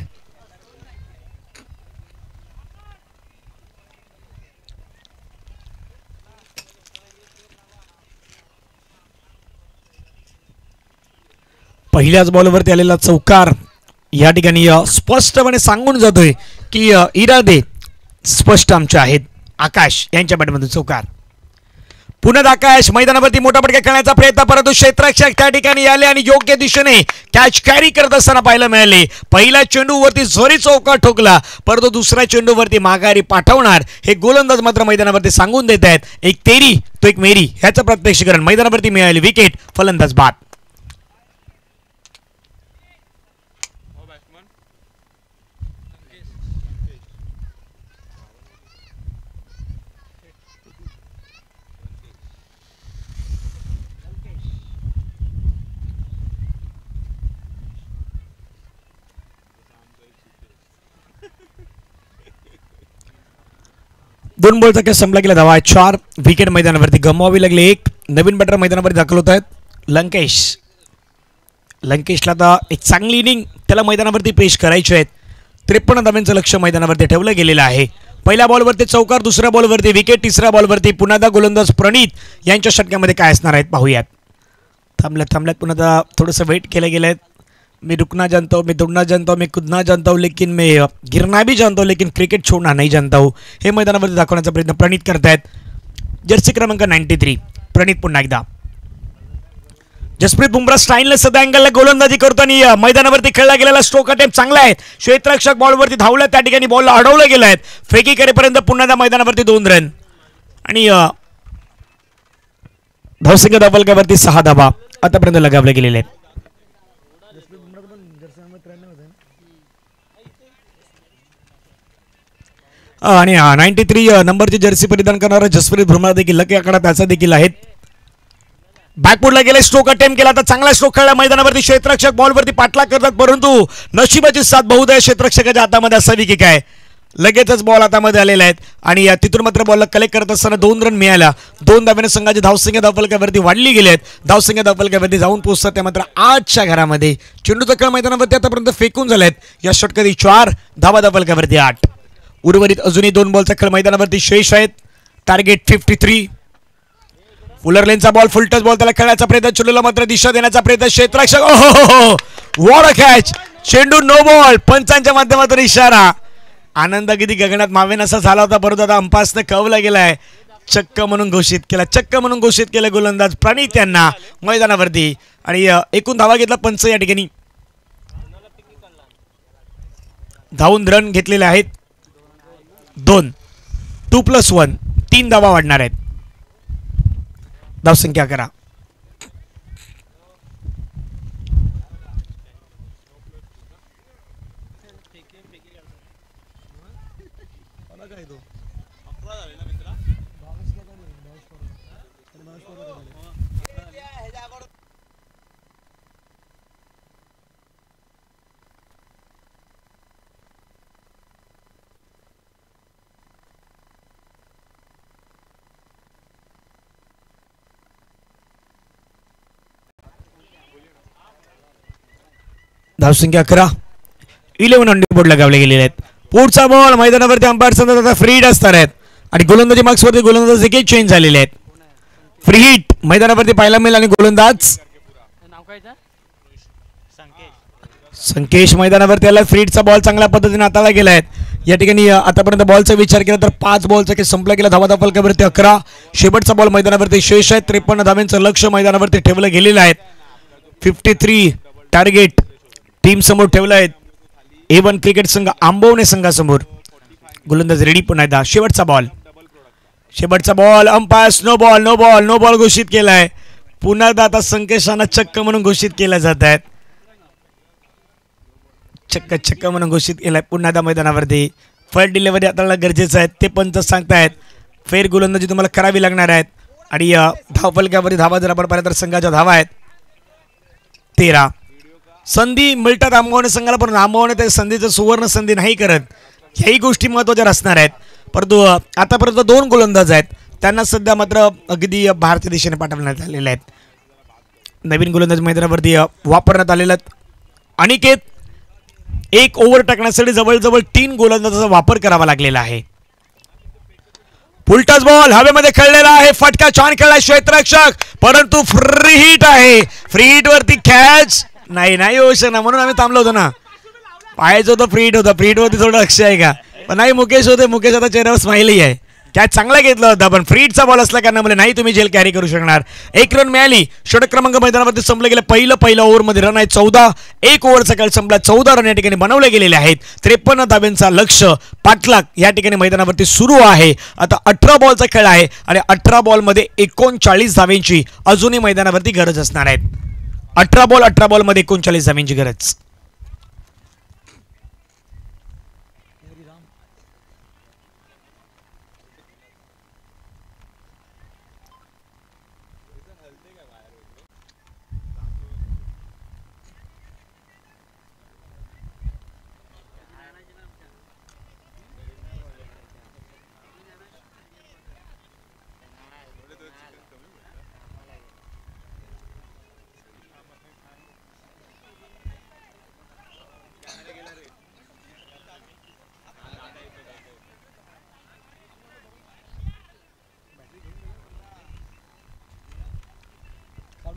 पहिल्याच बॉलवरती आलेला चौकार या ठिकाणी स्पष्टपणे सांगून जातोय की इरादे स्पष्ट आमचे आहेत. आकाश यांच्या बॅटमधून चौकार. पुन्हा आकाश मैदानावरती मोठा फटका खेळण्याचा प्रयत्न परंतु क्षेत्ररक्षक त्या ठिकाणी आले आणि योग्य दिशेने कॅच कॅरी करत असताना पाहायला मिळाले. पहिल्या चेंडूवरती जोरी चौकार ठोकला परंतु दुसऱ्या चेंडूवरती माघारी पाठवणार हे गोलंदाज मात्र मैदानावरती सांगून देत आहेत. एक तेरी तो एक मेरी ह्याचं प्रत्यक्षीकरण मैदानावरती मिळाले. विकेट फलंदाज बाद. दोन बॉलचा खेळ संपला गेला. धावा आहेत 4. विकेट मैदानावरती गमवावी लागली 1. नवीन बॅटर मैदानावरती दाखल होत आहेत. लंकेशला आता एक चांगली इनिंग त्याला मैदानावरती पेश करायची आहेत. 53 धाब्यांचं लक्ष मैदानावरती ठेवलं गेलेलं आहे. पहिल्या बॉलवरती चौकार, दुसऱ्या बॉलवरती विकेट, तिसऱ्या बॉलवरती पुन्हा एकदा गोलंदाज प्रणीत यांच्या षटकामध्ये काय असणार आहेत पाहूयात. थांबल्यात पुन्हा एकदा थोडंसं वेट केलं गेलं आहे. मैं रुकना जानता हूँ, मैं दौड़ना जानता हूँ, मैं कूदना जानता हूँ, लेकिन मैं गिरना भी जानता हूँ, लेकिन क्रिकेट छोड़ना नहीं जानता हूँ, हे मैदानावरती दाखवण्याचा प्रयत्न प्रणीत करतायत. जर्सी क्रमांक 93 प्रणीत पुन्हा एकदा. जसप्रीत बुमराह स्टाईलने सध्या अँगलला गोलंदाजी करताना मैदानावरती खेळला गेलेला स्ट्रोक अटेम्प्ट चांगला आहे. क्षेत्ररक्षक बॉलवरती धावला, त्या ठिकाणी बॉलला अडवलं गेलं आहे. फेकी करेपर्यंत पुन्हा एकदा मैदानावरती 2 रन आणि धावसंख्या धावफलकावरती 6 धावा आतापर्यंत लगावले गेलेले आहेत. आणि 93 नंबरची जर्सी परिधान करणारा जसप्रीत बुमराह देखील लकी आकडा त्याचा देखील आहे. बॅकफुटला गेले, स्ट्रोक अटेम्प्ट केला, तर चांगला स्ट्रोक खेळला मैदानावरती. क्षेत्ररक्षक बॉलवरती पाठलाग करतात, परंतु नशिबाची साथ बहुधा क्षेत्ररक्षकाच्या हातामध्ये असावी की काय. लगेचच बॉल हातामध्ये आलेला आहेत आणि तिथून मात्र बॉलला कलेक्ट करत असताना 2 रन मिळाल्या. 2 धाब्याने संघाची धावसंख्या धावफलकावरती वाढली गेली आहेत. धावसंख्या धावफलकावरती जाऊन पोहोचतात त्या मात्र आजच्या घरामध्ये. चेंडूचा खेळ मैदानावरती आतापर्यंत फेकून झालेत. या षटकातील 4 धावा धावफलकावरती 8. उर्वरित अजूनही 2 बॉलचा खेळ मैदानावरती शेष आहेत. टार्गेट 53. फुलर लेनचा बॉल, फुलटच बॉल, त्याला खेळायचा प्रयत्न, चेंडूला मात्र दिशा देण्याचा प्रयत्न. क्षेत्ररक्षक ओहो, व्हॉट अ कॅच. चेंडू नो बॉल. पंचांच्या माध्यमातून इशारा. आनंद किती गगनात मावेन असा झाला होता, परंतु आता अंपायरने कवला गेलाय. चक्क म्हणून घोषित केलं गोलंदाज प्रणीत यांना मैदानावरती. आणि एकूण धावा घेतला पंच या ठिकाणी. धावून रन घेतलेले आहेत 2. 2+1 3 धावा वाढणार आहेत. धावसंख्या 11. धावसंख्या 11. 11 अंडी बोर्ड लगावले गेलेले आहेत. पुढचा बॉल मैदानावरती अंपायर सांगतात आता फ्री हिट असणार आहेत आणि गोलंदाजी मार्क्सवरती गोलंदाज देखील चेंज झालेले आहेत. फ्री हिट मैदानावरती पाहायला मिळेल आणि गोलंदाज संकेश मैदानावरती आला. फ्री हिटचा बॉल चांगल्या पद्धतीने हाताळला गेला आहे. या ठिकाणी आतापर्यंत बॉलचा विचार केला तर 5 बॉलचा खेळ संपला गेला. धावा धावफलकावरती 11. शेवटचा बॉल मैदानावरती शेष आहे. 53 धाव्यांचं लक्ष मैदानावरती ठेवलं गेलेलं आहे. 53 टार्गेट टीम समोर ठेवलं आहे. A1 क्रिकेट संघ आंबवणे संघासमोर. गोलंदाज रेडी पुन्हा एकदा. शेवटचा बॉल अंपायर नो बॉल घोषित केलाय. पुन्हा एकदा आता संकेशांना चक्क म्हणून घोषित केल्या जात आहेत. चक्क म्हणून घोषित केलाय. पुन्हा एकदा मैदानावरती फर्स्ट डिलिव्हरी हाताळणं गरजेचं आहे ते पंच सांगतायत. फेर गोलंदाजी तुम्हाला करावी लागणार आहेत आणि धावफलकावरती धावा जर आपण पाहिलं तर संघाच्या धावा आहेत 13. संधी मिळतात आंबवणे संघाला, पण आंबवणे त्या संधीचं सुवर्ण संधी नाही करत. ह्याही गोष्टी महत्त्वाच्या असणार आहेत. परंतु आतापर्यंत 2 गोलंदाज आहेत, त्यांना सध्या मात्र अगदी भारतीय दिशेने पाठवण्यात आलेले आहेत. नवीन गोलंदाज मैदानावरती वापरण्यात आलेला आहेत. अनिकेत 1 ओव्हर टाकण्यासाठी जवळजवळ 3 गोलंदाजाचा वापर करावा लागलेला आहे. फुलटच बॉल हवेमध्ये खेळलेला आहे. फटका छान खेळला क्षेत्ररक्षक, परंतु फ्री हिट आहे. फ्री हिट वरती कॅच नाही होऊ शकणार, म्हणून आम्ही थांबलो होतो ना. पाहायचं होतं फ्री हिट होता. फ्री हिट वरती थोडं लक्ष आहे का, पण नाही मुकेश होते. मुकेश आता चेहऱ्यावर स्माइली आहे. कॅच चांगला घेतला होता, पण फ्री हिटचा बॉल असल्या कारणामुळे नाही तुम्ही जेल कॅरी करू शकणार. 1 रन मिळाली. षटक क्रमांक मैदानावरती संपलं गेलं. पहिल्या ओव्हरमध्ये रन आहे 14. 1 ओव्हरचा खेळ संपला. 14 रन या ठिकाणी बनवले गेलेले आहेत. 53 धाब्यांचा लक्ष पाठलाग या ठिकाणी मैदानावरती सुरू आहे. आता 18 बॉलचा खेळ आहे आणि 18 बॉलमध्ये 39 धाब्यांची अजूनही मैदानावरती गरज असणार आहे. 18 बॉलमध्ये 39 धाब्यांची गरज.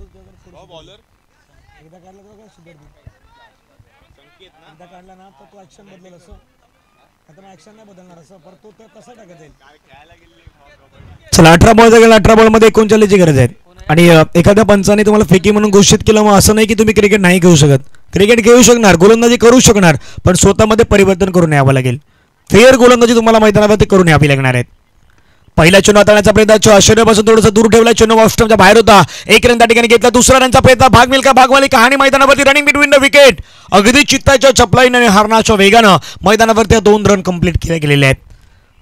एकदा काढला तर सुधारते एकदा काढला ना तर तो ऍक्शन बदलेल असं आता मग ऍक्शन नाही बदलणार असं परत तो तसा टाकत जाईल. चला 18 बॉल जागेल 18 बॉल मध्ये 39ची गरज आहे आणि एखाद्या पंचाने तुम्हाला फेकी म्हणून घोषित केलं मग असं नाही की तुम्ही क्रिकेट नाही खेळू शकत. क्रिकेट खेळू शकणार गोलंदाजी करू शकणार पण स्वतःमध्ये परिवर्तन करून यावं लागेल. फेअर गोलंदाजी तुम्हाला मैदानावरती करून यावी लागणार आहे. पहिला चेंडू हाताळण्याचा प्रयत्न शरीरापासून थोडंसं दूर ठेवला चेंडू ऑफस्टमच्या बाहेर होता. एक रन त्या ठिकाणी घेतला. दुसरा रनचा प्रयत्न भाग मिल्का भागवाली कहाणी मैदानावरती रनिंग बिटवीन द विकेट अगदी चित्ताच्या चपलाईने आणि हरणाच्या वेगानं मैदानावरती 2 रन कंप्लीट केले गेलेले आहेत.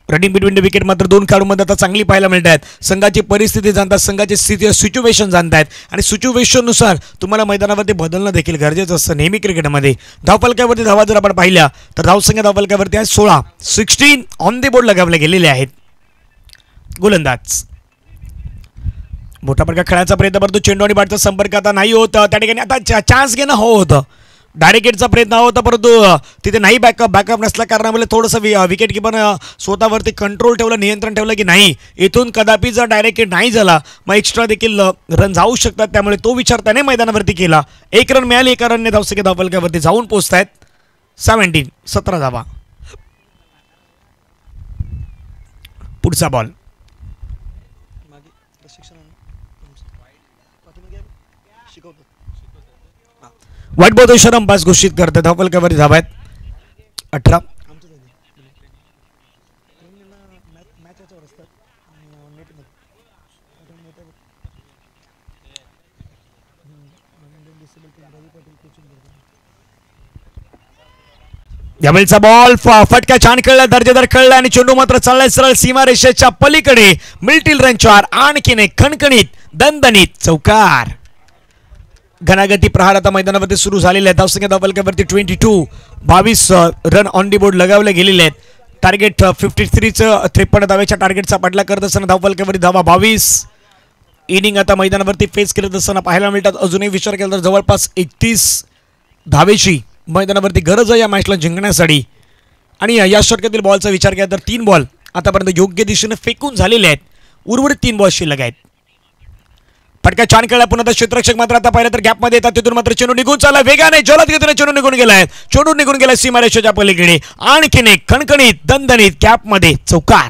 रनिंग बिटवीन द विकेट मात्र 2 खेळाडूंमध्ये आता चांगली पाहायला मिळत आहेत. संघाची परिस्थिती जाणतात संघाची सिच्युएशन जाणतायत आणि सिच्युएशननुसार तुम्हाला मैदानावरती बदलणं देखील गरजेचं असतं नेहमी क्रिकेटमध्ये. धावफलकावरती धावा जर आपण पाहिल्या तर धावसंख्या धावफलकावरती आहे 16 ऑन द बोर्ड लगावले गेलेले आहेत. गोलंदाज मोठा प्रकार खेळायचा प्रयत्न करतो चेंडू आणि बॅटचा संपर्क आता नाही होत त्या ठिकाणी आता चान्स घेणं होतं. डायरेक्ट हिटचा प्रयत्न होता परंतु तिथे नाही बॅकअप नसल्या कारणामुळे थोडंसं विकेट किपर स्वतःवरती कंट्रोल ठेवलं नियंत्रण ठेवलं की नाही इथून कदापि जर डायरेक्ट हिट नाही झाला मग एक्स्ट्रा देखील रन जाऊ शकतात त्यामुळे तो विचार त्याने मैदानावरती केला. 1 रन मिळाली एका रनने धावसंख्या धावफलकावरती जाऊन पोहोचतायत 17 धावा. पुढचा बॉल वाईट बॉल इशारा अंपायर घोषित करते धावफलकावरती धावा आहेत 18. यावेळीचा बॉल फटका छान खेळला दर्जेदार खेळला आणि चेंडू मात्र चाललाय सरळ सीमारेषेच्या पलीकडे मिल्टिल रनच्यावर आणखीन एक खणखणीत दणदणीत चौकार. घनागती प्रहार आता मैदानावरती सुरू झालेले आहेत. धावसंख्या धावफलकावरती 22 रन ऑन डी बोर्ड लगावले गेलेले आहेत. टार्गेट 53चं 53 धावेच्या टार्गेटचा पाठलाग करत असताना धावफलकावरती धावा 22. इनिंग आता मैदानावरती फेस करत असताना पाहायला मिळतात. अजूनही विचार केला तर जवळपास 31 धावेची मैदानावरती गरज आहे या मॅचला जिंकण्यासाठी आणि या षटकातील बॉलचा विचार केला तर 3 बॉल आतापर्यंत योग्य दिशेने फेकून झालेले आहेत. उर्वरित 3 बॉल शिल्लक आहेत. फटका छान खेळला पुन्हा क्षेत्ररक्षक मात्र आता पाहिलं तर गॅपमध्ये येतात तिथून मात्र चेंडू निघून चालला वेगाने जलद गतीने चेंडू निघून गेलाय. चेंडू निघून गेलाय सीमारेषेच्या पलीकडे आणखीन एक खणखणीत दणदणीत गॅपमध्ये चौकार.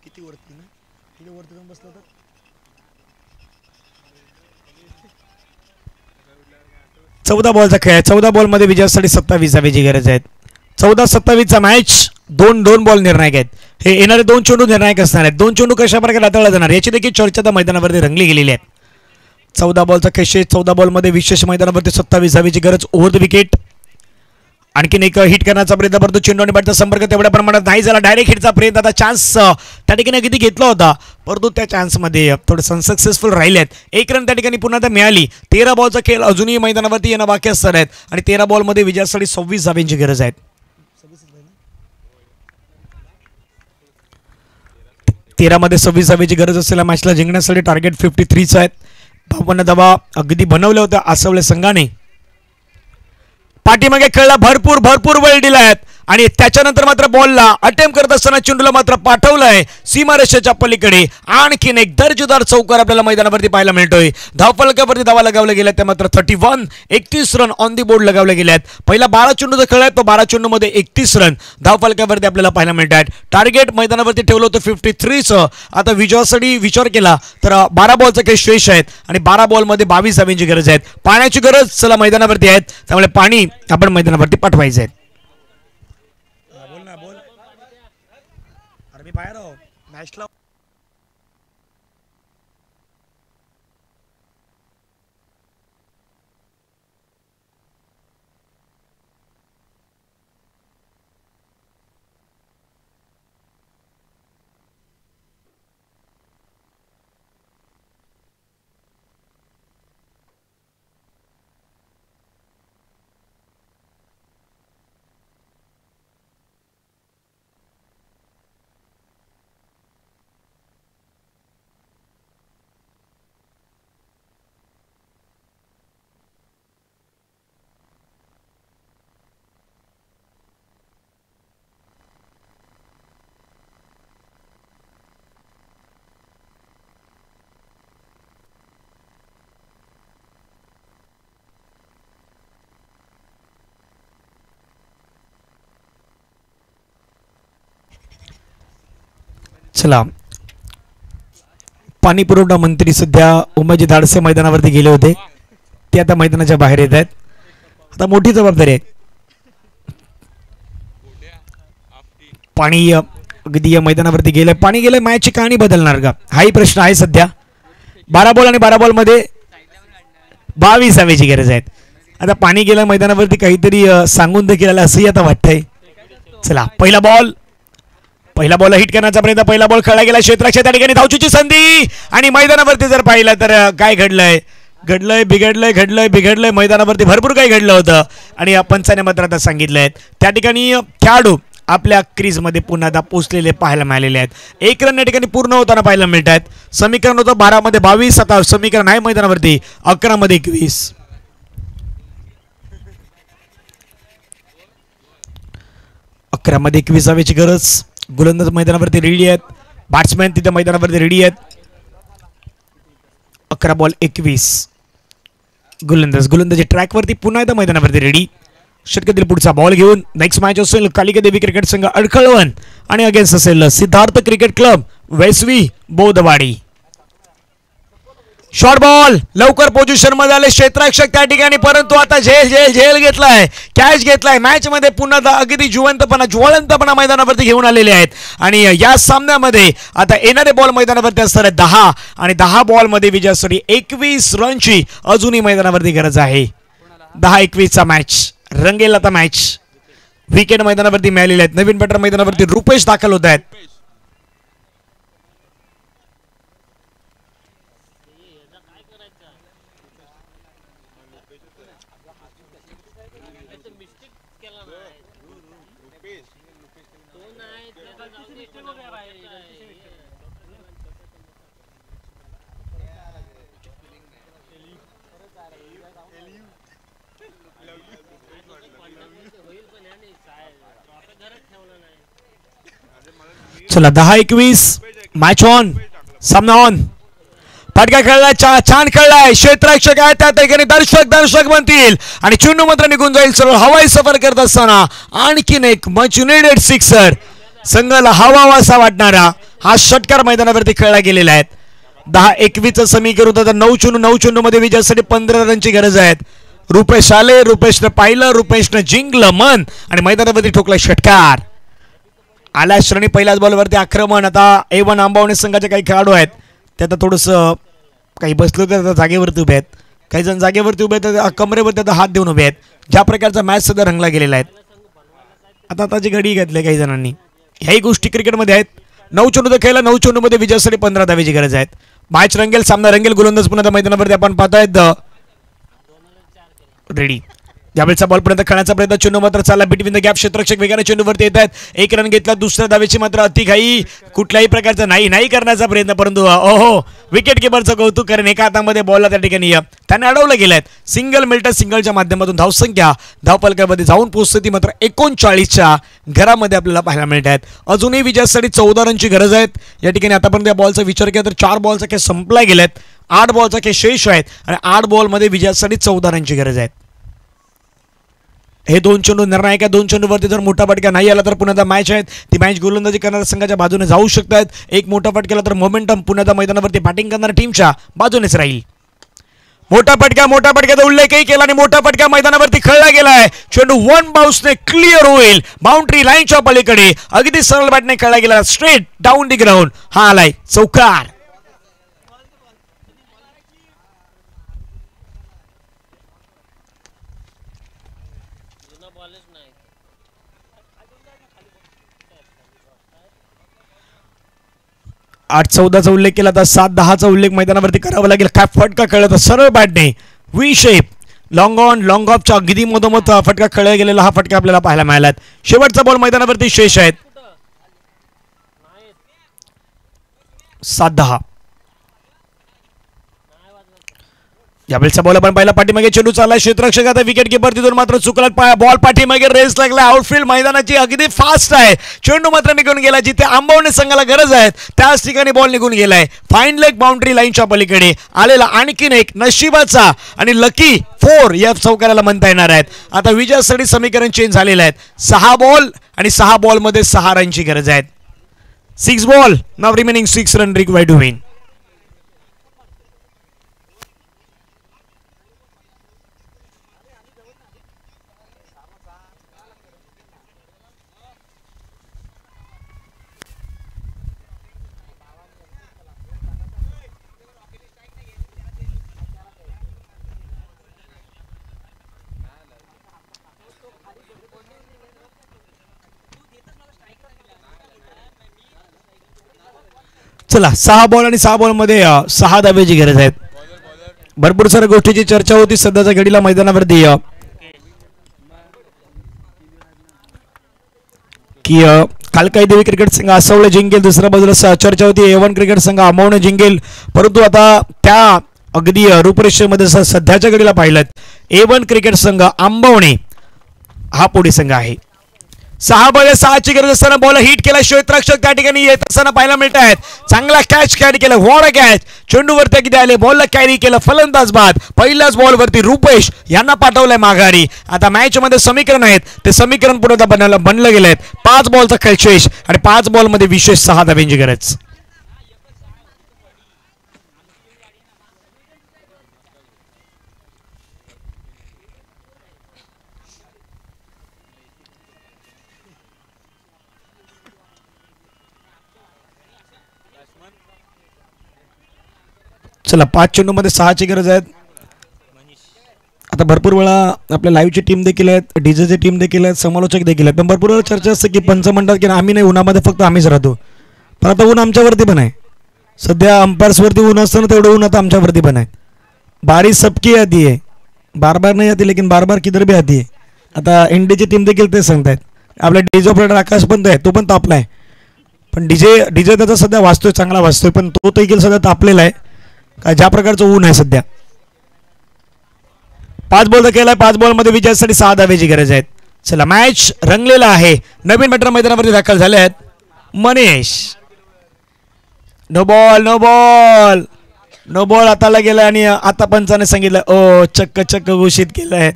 किती वरती ना किती वरती जाऊन बसला तर 14 बॉलचा खेळ 14 बॉलमध्ये विजयासाठी 27 धावेची गरज आहे. 14-27चा मॅच 2 बॉल निर्णायक आहेत. हे येणारे 2 चेंडू निर्णायक असणार आहेत. 2 चेंडू कशा प्रकारे हाताळला जाणार याची देखील चर्चा त्या मैदानावरती रंगली गेलेली आहे. 14 बॉलचा खेळ 14 बॉलमध्ये विशेष मैदानावरती 27 धावेची गरज ओव्हर द विकेट. आणखीन एक हिट करण्याचा प्रयत्न करतो चेंडू आणि बॅटचा संपर्क तेवढ्या प्रमाणात नाही झाला. डायरेक्ट हिटचा प्रयत्न आता चान्स त्या ठिकाणी अगदी घेतला होता परंतु त्या चान्समध्ये थोडं अनसक्सेसफुल राहिले आहेत. 1 रन त्या ठिकाणी पुन्हा आता मिळाली. 13 बॉलचा खेळ अजूनही मैदानावरती येणं बाकी असणार आहेत आणि 13 बॉलमध्ये विजयासाठी 26 धावेची गरज आहे. 13 मध्ये 26 धावेची गरज असलेल्या मॅचला जिंकण्यासाठी टार्गेट 53चं आहे. 52 धावा अगदी बनवल्या होत्या आसवले संघाने. पाठीमागे खेळला भरपूर वेळ दिलाय आणि त्याच्यानंतर मात्र बॉलला अटेम्प्ट करत असताना चेंडूला मात्र पाठवलंय सीमारेषेच्या पलीकडे. आणखीन एक दर्जेदार चौकार आपल्याला मैदानावरती पाहायला मिळतोय. धावफलकावरती धावा लगावल्या गेल्या त्या मात्र 31 रन ऑन दी बोर्ड लगावले गेले आहेत. पहिला 12 चेंडू खेळलाय तो 12 चेंडूमध्ये 31 रन धावफलकावरती आपल्याला पाहायला मिळत आहेत. टार्गेट मैदानावरती ठेवलं होतं 53चं. आता विजयासाठी विचार केला तर 12 बॉलचा काही शेष आहेत आणि 12 बॉलमध्ये 22 धावेची गरज आहे. पाण्याची गरज चला मैदानावरती आहेत त्यामुळे पाणी आपण मैदानावरती पाठवायचं आहे. बाहेर मॅचला चला, पाणी पुरवठा मंत्री सध्या उमाजी धाडसे मैदानावरती गेले होते, ते आता मैदानाच्या बाहेर येत आहेत. आता मोठी जबाबदारी आहे. पाणी अगदी या मैदानावरती गेलंय, पाणी गेलंय, मॅचची कहाणी बदलणार का हाही प्रश्न आहे सध्या. 12 बॉल आणि 12 बॉलमध्ये 22 हवेची गरज आहे. आता पाणी गेलं मैदानावरती, काहीतरी सांगून देखील आलं असंही आता वाटतंय. चला, पहिला बॉल हिट करण्याचा प्रयत्न, पहिला बॉल खेळला गेला क्षेत्राच्या त्या ठिकाणी धावचीची संधी आणि मैदानावरती जर पाहिलं तर काय घडलंय बिघडलंय मैदानावरती भरपूर काही घडलं होतं आणि पंचाने मात्र आता सांगितलंय त्या ठिकाणी खेळाडू आपल्या क्रीजमध्ये पुन्हा एकदा पोचलेले पाहायला मिळालेले आहेत. 1 रन या ठिकाणी पूर्ण होताना पाहायला मिळत आहेत. समीकरण होतं 12 मध्ये 22, आता समीकरण आहे मैदानावरती 11 मध्ये 21. 11 मध्ये 21 हवेची गरज. गोलंदाज मैदानावरती रेडी आहेत, बॅट्समॅन तिथे मैदानावरती रेडी आहेत. 11 बॉल 21. गोलंदाजी ट्रॅकवरती पुन्हा एकदा मैदानावरती रेडी. षटकातील पुढचा बॉल घेऊन नेक्स्ट मॅच असेल कालिका देवी क्रिकेट संघ अडखळवन आणि अगेन्स्ट असेल Siddharth cricket club Vesvi Bodhwadi. Short ball लवकर पोझिशन मध्ये आले क्षेत्ररक्षक त्या ठिकाणी, परंतु आता झेल घेतलाय, कॅच घेतलाय. मॅच मध्ये पुन्हा अगदी ज्वलंतपणा मैदानावरती घेऊन आलेले आहेत आणि या सामन्यामध्ये आता येणारे बॉल मैदानावरती असणार 10 आणि 10 बॉल मध्ये विजयासाठी 21 रनची अजूनही मैदानावरती गरज आहे. 10-21 चा मॅच रंगेल. आता मॅच विकेट मैदानावरती मिळालेले आहेत. नवीन बॅटर मैदानावरती रुपेश दाखल होत आहेत. चला 10-21 मॅच ऑन, सामना ऑन. फटका खेळलाय, छान खेळलाय, क्षेत्ररक्षक आहे त्या ठिकाणी, दर्शक बनतील आणि चेंडू मात्र निघून जाईल. सरळ हवाई सफर करत असताना आणखीन एक मच युनायटेड सिक्सर, संघाला हवासा वाटणारा हा षटकार मैदानावरती खेळला गेलेला आहे. 10-21 समीकरण होतं. 9 चेंडू मध्ये विजयासाठी 15 रनची गरज आहे. रुपेश आले, रुपेशनं पाहिलं, रुपेशनं जिंकलं मन आणि मैदानावरती ठोकला षटकार. आल्या श्रेणी पहिल्याच बॉलवरती आक्रमण. आता A1 आंबावणे संघाचे काही खेळाडू आहेत ते आता थोडंसं काही बसले होते, आता जागेवरती उभे आहेत. काही जण जागेवरती उभे आहेत, कमरेवरती आता हात देऊन उभे आहेत. ज्या प्रकारचा मॅच सुद्धा रंगला गेलेला आहे. आता जी घडी घेतली काही जणांनी, ह्याही गोष्टी क्रिकेटमध्ये आहेत. 9 चेंडू खेळला, 9 चेंडूमध्ये विजयासाठी 15 धावेची गरज आहे. मॅच रंगेल, सामना रंगेल. गोलंदाज पुन्हा मैदानावरती आपण पाहतायत रेडी. यावेळेचा बॉल पर्यंत खेळण्याचा प्रयत्न, चेंडू मात्र चालला बिटवीन द गॅप. क्षेत्ररक्षक वेगाने चेंडूवरती येत आहेत. 1 रन घेतला, दुसऱ्या धावेची मात्र अतिघाई, कुठल्याही प्रकारचा नाही करण्याचा प्रयत्न, परंतु ओहो विकेट किपरचं कौतुक, कारण एका हातामध्ये बॉलला त्या ठिकाणी त्याने अडवलं गेलाय. सिंगल मिल्टर सिंगलच्या माध्यमातून धावसंख्या धावफलकामध्ये जाऊन पोहोचते ती मात्र 39च्या घरामध्ये आपल्याला पाहायला मिळत आहेत. अजूनही विजयासाठी 14 रनची गरज आहे. या ठिकाणी आतापर्यंत या बॉलचा विचार केला तर 4 बॉलचा खेळ संपला गेलेत, 8 बॉलचा खेळ शेष आहेत आणि 8 बॉलमध्ये विजयासाठी 14 रनची गरज आहे. हे 2 चेंडू निर्णायक आहे. 2 चेंडूवरती जर मोठा फटका नाही आला तर पुन्हा मॅच आहे ती मॅच गोलंदाजी करणाऱ्या संघाच्या बाजूने जाऊ शकतात. एक मोठा फटका तर मोमेंटम पुन्हा मैदानावरती बॅटिंग करणाऱ्या टीमच्या बाजूनेच राहील. मोठा फटक्याचा उल्लेखही केला आणि मोठा फटका मैदानावरती खेळला गेलाय. चेंडू 1 बाउन्सने क्लिअर होईल बाउंड्री लाईनच्या पलीकडे. अगदी सरळ बॅटने खेळला गेला, स्ट्रेट डाऊन दी ग्राउंड. हा आलाय चौकार. आठ 14चा उल्लेख केला तर 7-10चा उल्लेख मैदानावरती करावा लागेल. काय फटका खेळला तर सरळ बॅटने V shape long on long ऑफच्या अगदी मधोमध फटका खेळला गेलेला हा फटका आपल्याला पाहायला मिळाला. शेवटचा बॉल मैदानावरती शेष आहेत. 7-10 यावेळेचा बॉल आपण पाहिला, पाठीमागे चेंडू चालला, क्षेत्ररक्षक आता विकेट किपर तिथून मात्र चुकला, बॉल पाठीमागे रेस लागला. आउटफील्ड मैदानाची अगदी फास्ट आहे, चेंडू मात्र निघून गेला. जिथे आंबवणे संघाला गरज आहे त्याच ठिकाणी बॉल निघून गेलाय. फाईन लेग बाउंड्री लाईनच्या पलीकडे आलेला आणखीन एक नशिबाचा आणि लकी 4 या चौकाराला म्हणता येणार आहेत. आता विजयासाठी समीकरण चेंज झालेलं आहे. 6 बॉल आणि 6 बॉलमध्ये 6 रनची गरज आहे. 6 ball. Now remaining 6 run required to win. चला 6 बॉल आणि 6 बॉल मध्ये 6 धाब्याची गरज आहे. भरपूर साऱ्या गोष्टीची चर्चा होती सध्याच्या घडीला मैदानावरती की कालकाई देवी क्रिकेट संघ आसवळे जिंकेल, दुसऱ्या बाजूला चर्चा होती A1 क्रिकेट संघ आंबवणे जिंकेल. परंतु आता त्या अगदी रूपरेषेमध्ये सध्याच्या घडीला पाहिलं A1 क्रिकेट संघ आंबवणे हा पुढे संघ आहे. 6 बॉल 6 ची गरज असताना बॉल हिट केला, क्षेत्ररक्षक त्या ठिकाणी येत असताना पाहायला मिळत आहेत. चांगला कॅच कॅरी केला, वॉड कॅच, चेंडूवरती किती आले, बॉलला कॅरी केलं, फलंदाज बाद. पहिल्याच बॉलवरती रुपेश यांना पाठवलंय माघारी. आता मॅच मध्ये समीकरण आहेत, ते समीकरण पुढे बनलं गेलंय. 5 बॉलचा खेळशेष आणि 5 बॉल मध्ये विशेष 6 धाब्यांची गरज. चला 5 चेंडूमध्ये 6 ची गरज आहे. आता भरपूर वेळा आपल्या लाईव्हची टीम देखील आहेत, डीजेची टीम देखील आहेत, समालोचक देखील आहेत. पण भरपूर वेळा चर्चा असते की पंच म्हणतात की आम्ही नाही, उन्हामध्ये फक्त आम्हीच राहतो. पण आता ऊन आमच्यावरती पण आहे. सध्या अंपायर्सवरती ऊन असताना तेवढं ऊन आता आमच्यावरती पण आहे. बारी सबकी आती आहे, बार बार नाही आती लेकिन बार बार किधर भी आती आहे. आता इंडियाची टीम देखील ते सांगतायत. आपला डीजे ऑपरेटर आकाश पंत आहे, तो पण तापला आहे. पण डीजे त्याचा सध्या वाचतोय, चांगला वाचतोय, पण तो देखील सध्या तापलेला आहे का ज्या प्रकारचं ऊन आहे सध्या. 5 बॉल केलाय, 5 बॉल मध्ये विजयासाठी 6 धाब्याची गरज आहे. चला मॅच रंगलेला आहे. नवीन बॅटर मैदानावरती दाखल झाले आहेत. Manish no ball no ball no ball हाताला गेला आणि आता पंचाने सांगितलं ओ चक्क घोषित केलं आहे.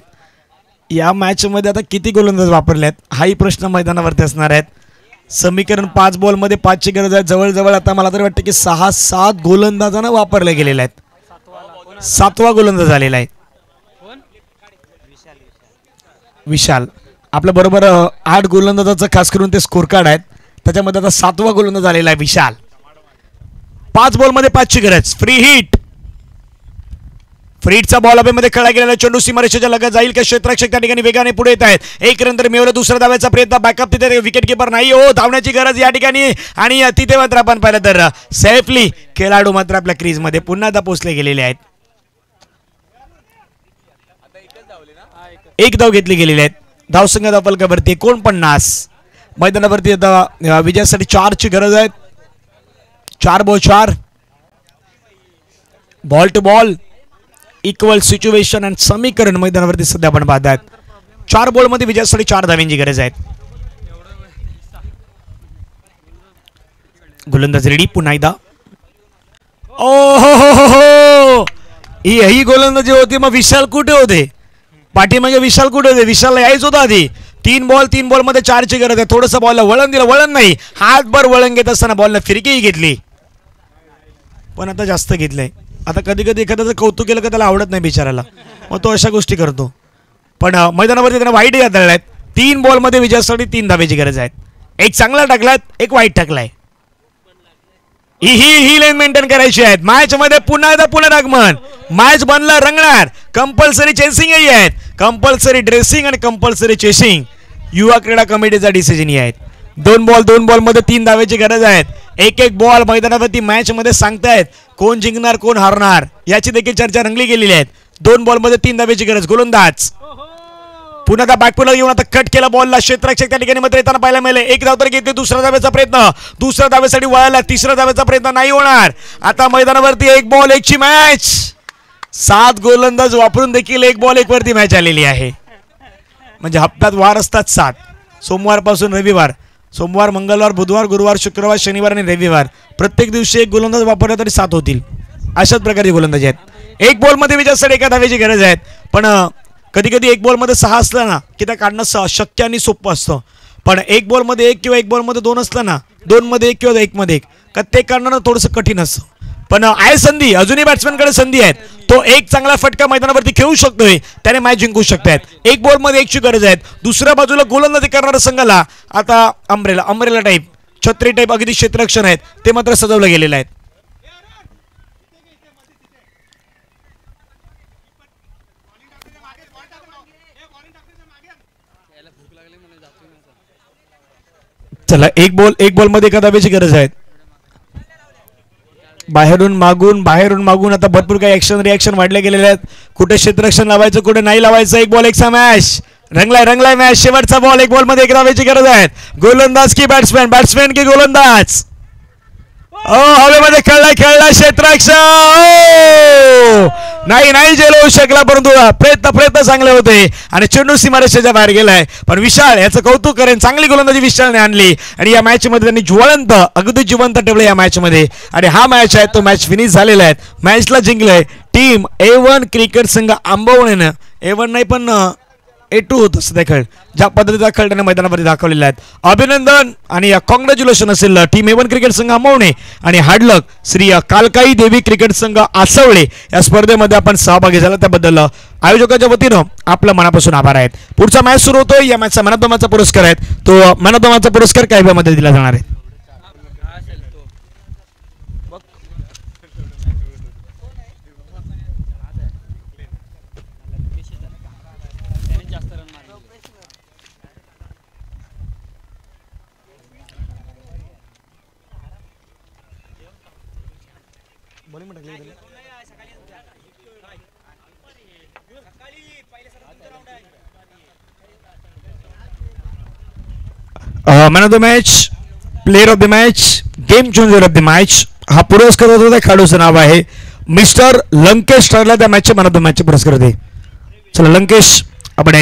या मॅच मध्ये आता किती गोलंदाज वापरले आहेत हाही प्रश्न मैदानावरती असणार आहेत. समीकरण 5 बॉल मध्ये 5 ची गरज आहे. जवळजवळ आता मला तरी वाटतं की 6-7 गोलंदाजांना वापरले गेलेले आहेत. 7वा गोलंदाज झालेला आहे विशाल. आपल्या बरोबर 8 गोलंदाजाचं खास करून ते स्कोर कार्ड आहेत, त्याच्यामध्ये आता 7वा गोलंदाज झालेला आहे विशाल. 5 बॉल मध्ये 5 ची गरज. फ्री हिट, फ्रीडचा बॉल हवेमध्ये खेळला गेलेला चेंडू सीमारेषेच्या लगत जाईल का क्षेत्ररक्षक त्या ठिकाणी वेगाने पुढे येत आहेत. एक रन तर मिळवलं, दुसऱ्या धाव्याचा प्रयत्न, बॅकअप तिथे विकेट किपर नाही हो, धावण्याची गरज या ठिकाणी. आणि तिथे मात्र आपण पाहिलं तर सेफली खेळाडू मात्र आपल्या क्रीज मध्ये पुन्हा एकदा पोहोचले गेलेले आहेत. एक धाव घेतली गेलेली आहेत. धावसंख्या फलकावरती 49. मैदानावरती आता विजयासाठी 4 ची गरज आहे. 4 ball 4, ball to ball equal situation and समीकरण मैदानावरती सध्या आपण पाहत आहेत. 4 बॉल मध्ये विजयासाठी 4 धाव्यांची गरज आहे. गोलंदाज रेडी पुन्हा एकदा. ओ हो ही गोलंदाजी होती. मग विशाल कुठे होते? पाठीमागे विशाल कुठे होते? विशालला यायच होतं आधी. 3 बॉल मध्ये 4 ची गरज आहे. थोडंसं बॉलला वळण दिलं, वळण नाही, हातभर वळण घेत असताना बॉलला फिरकीही घेतली, पण आता जास्त घेतलंय. आता कधी कधी एखाद्याचं कौतुक केलं का त्याला आवडत नाही बिचाराला, मग तो अशा गोष्टी करतो. पण मैदानावरती त्यांना वाईटही हाताळलाय. 3 बॉल मध्ये विजयासाठी 3 धाब्याची गरज आहे. एक चांगला टाकलाय, एक वाईट टाकलाय. ही लाईन मेंटेन करायची आहे. मॅच मध्ये पुन्हा एकदा पुनरागमन. मॅच बनला रंगणार. कंपल्सरी चेसिंगही आहेत, कंपल्सरी ड्रेसिंग आणि कंपल्सरी चेसिंग युवा क्रीडा कमिटीचा डिसिजन आहेत. 2 बॉल मध्ये 3 धाव्याची गरज आहे. एक बॉल मैदानावरती मॅच मध्ये सांगतायत कोण जिंकणार कोण हारणार याची देखील चर्चा रंगली गेलेली आहे. 2 बॉल मध्ये 3 धाव्याची गरज. गोलंदाज पुन्हा आता बॅकपुलर घेऊन आता कट केला बॉलला. क्षेत्ररक्षक त्या ठिकाणी मात्र येताना पाहायला मिळाले. 1 धाव तर घेतली. दुसऱ्या धाव्याचा प्रयत्न, दुसऱ्या धाव्यासाठी वळाला. 3ऱ्या धाव्याचा प्रयत्न नाही होणार. आता मैदानावरती 1 बॉल 1 ची मॅच. 7 गोलंदाज वापरून देखील 1 बॉल 1 वरती मॅच आलेली आहे. म्हणजे हप्त्यात वार असतात 7, सोमवारपासून रविवार. सोमवार, मंगळवार, बुधवार, गुरुवार, शुक्रवार, शनिवार आणि रविवार प्रत्येक दिवशी 1 गोलंदाज वापरला तरी 7 होतील. अशाच प्रकारचे गोलंदाज आहेत. 1 बॉल मध्ये विजयासाठी 1 धाव्याची गरज आहे. पण कधी कधी 1 बॉल मध्ये 6 असलं ना की त्या काढणं शक्य आणि सोपं असतं. पण एक बॉलमध्ये एक किंवा एक बॉलमध्ये दोन असलं ना, दोन मध्ये एक किंवा एक मध्ये एक, का ते काढणं थोडंसं कठीण असतं. पण आहे संधी, अजूनही बॅट्समॅनकडे संधी आहे. तो एक चांगला फटका मैदानावरती खेळू शकतोय, त्याने मॅच जिंकू शकतात. एक बॉलमध्ये एकची गरज आहे. दुसऱ्या बाजूला गोलंदाजी करणाऱ्या संघाला आता अंब्रेला टाईप, छत्री टाईप अगदी क्षेत्ररक्षण आहेत, ते मात्र सजवलं गेलेलं आहे. चला एक बॉल मध्ये एका धाब्याची गरज आहे. बाहेरून मागून आता भरपूर काही ऍक्शन रिॲक्शन वाढले गेलेले आहेत. कुठे क्षेत्ररक्षण लावायचं, कुठे नाही लावायचं. एक बॉल एकचा मॅच रंगलाय मॅच. शेवटचा बॉल, एक बॉल मध्ये एक धाब्याची गरज आहे. गोलंदाज की बॅट्समॅन की गोलंदाज. हवेमध्ये खेळला क्षेत्ररक्षण, नाही झेलवू शकला, परंतु प्रयत्न चांगले होते आणि चेंडू सीमारेषेच्या बाहेर गेलाय. पण विशाल याचं कौतुक करेन, चांगली गोलंदाजी विशालने आणली आणि या मॅच मध्ये त्यांनी अगदी जिवंत ठेवलं या मॅच मध्ये. आणि हा मॅच आहे तो मॅच फिनिश झालेला आहे. मॅचला जिंकलंय टीम A1 क्रिकेट संघ आंबवणेनं. A1 नाही पण A2 होत असं खेळ, ज्या पद्धतीचा खेळ त्याने मैदानामध्ये दाखवलेला आहे. अभिनंदन आणि कॉंग्रॅच्युलेशन असेल टीम A1 क्रिकेट संघ आंबवणे आणि हार्डलक श्री कालकाई देवी क्रिकेट संघ आसवळे या स्पर्धेमध्ये आपण सहभागी झाला त्याबद्दल आयोजकाच्या वतीनं आपलं मनापासून आभार आहेत. पुढचा मॅच सुरू होतोय. या मॅचचा मॅन ऑफ द मॅचचा पुरस्कार आहे, तो मॅन ऑफ द मॅचचा पुरस्कार काही वेळामध्ये दिला जाणार आहे. Man of the match, player of the match, game changer of the match हा पुरस्कार होता. त्या खेळाडूचं नाव आहे मिस्टर लंकेश ठरला त्या मॅचचे मॅन ऑफ द मॅचचे पुरस्कार होते. चला लंकेश आपण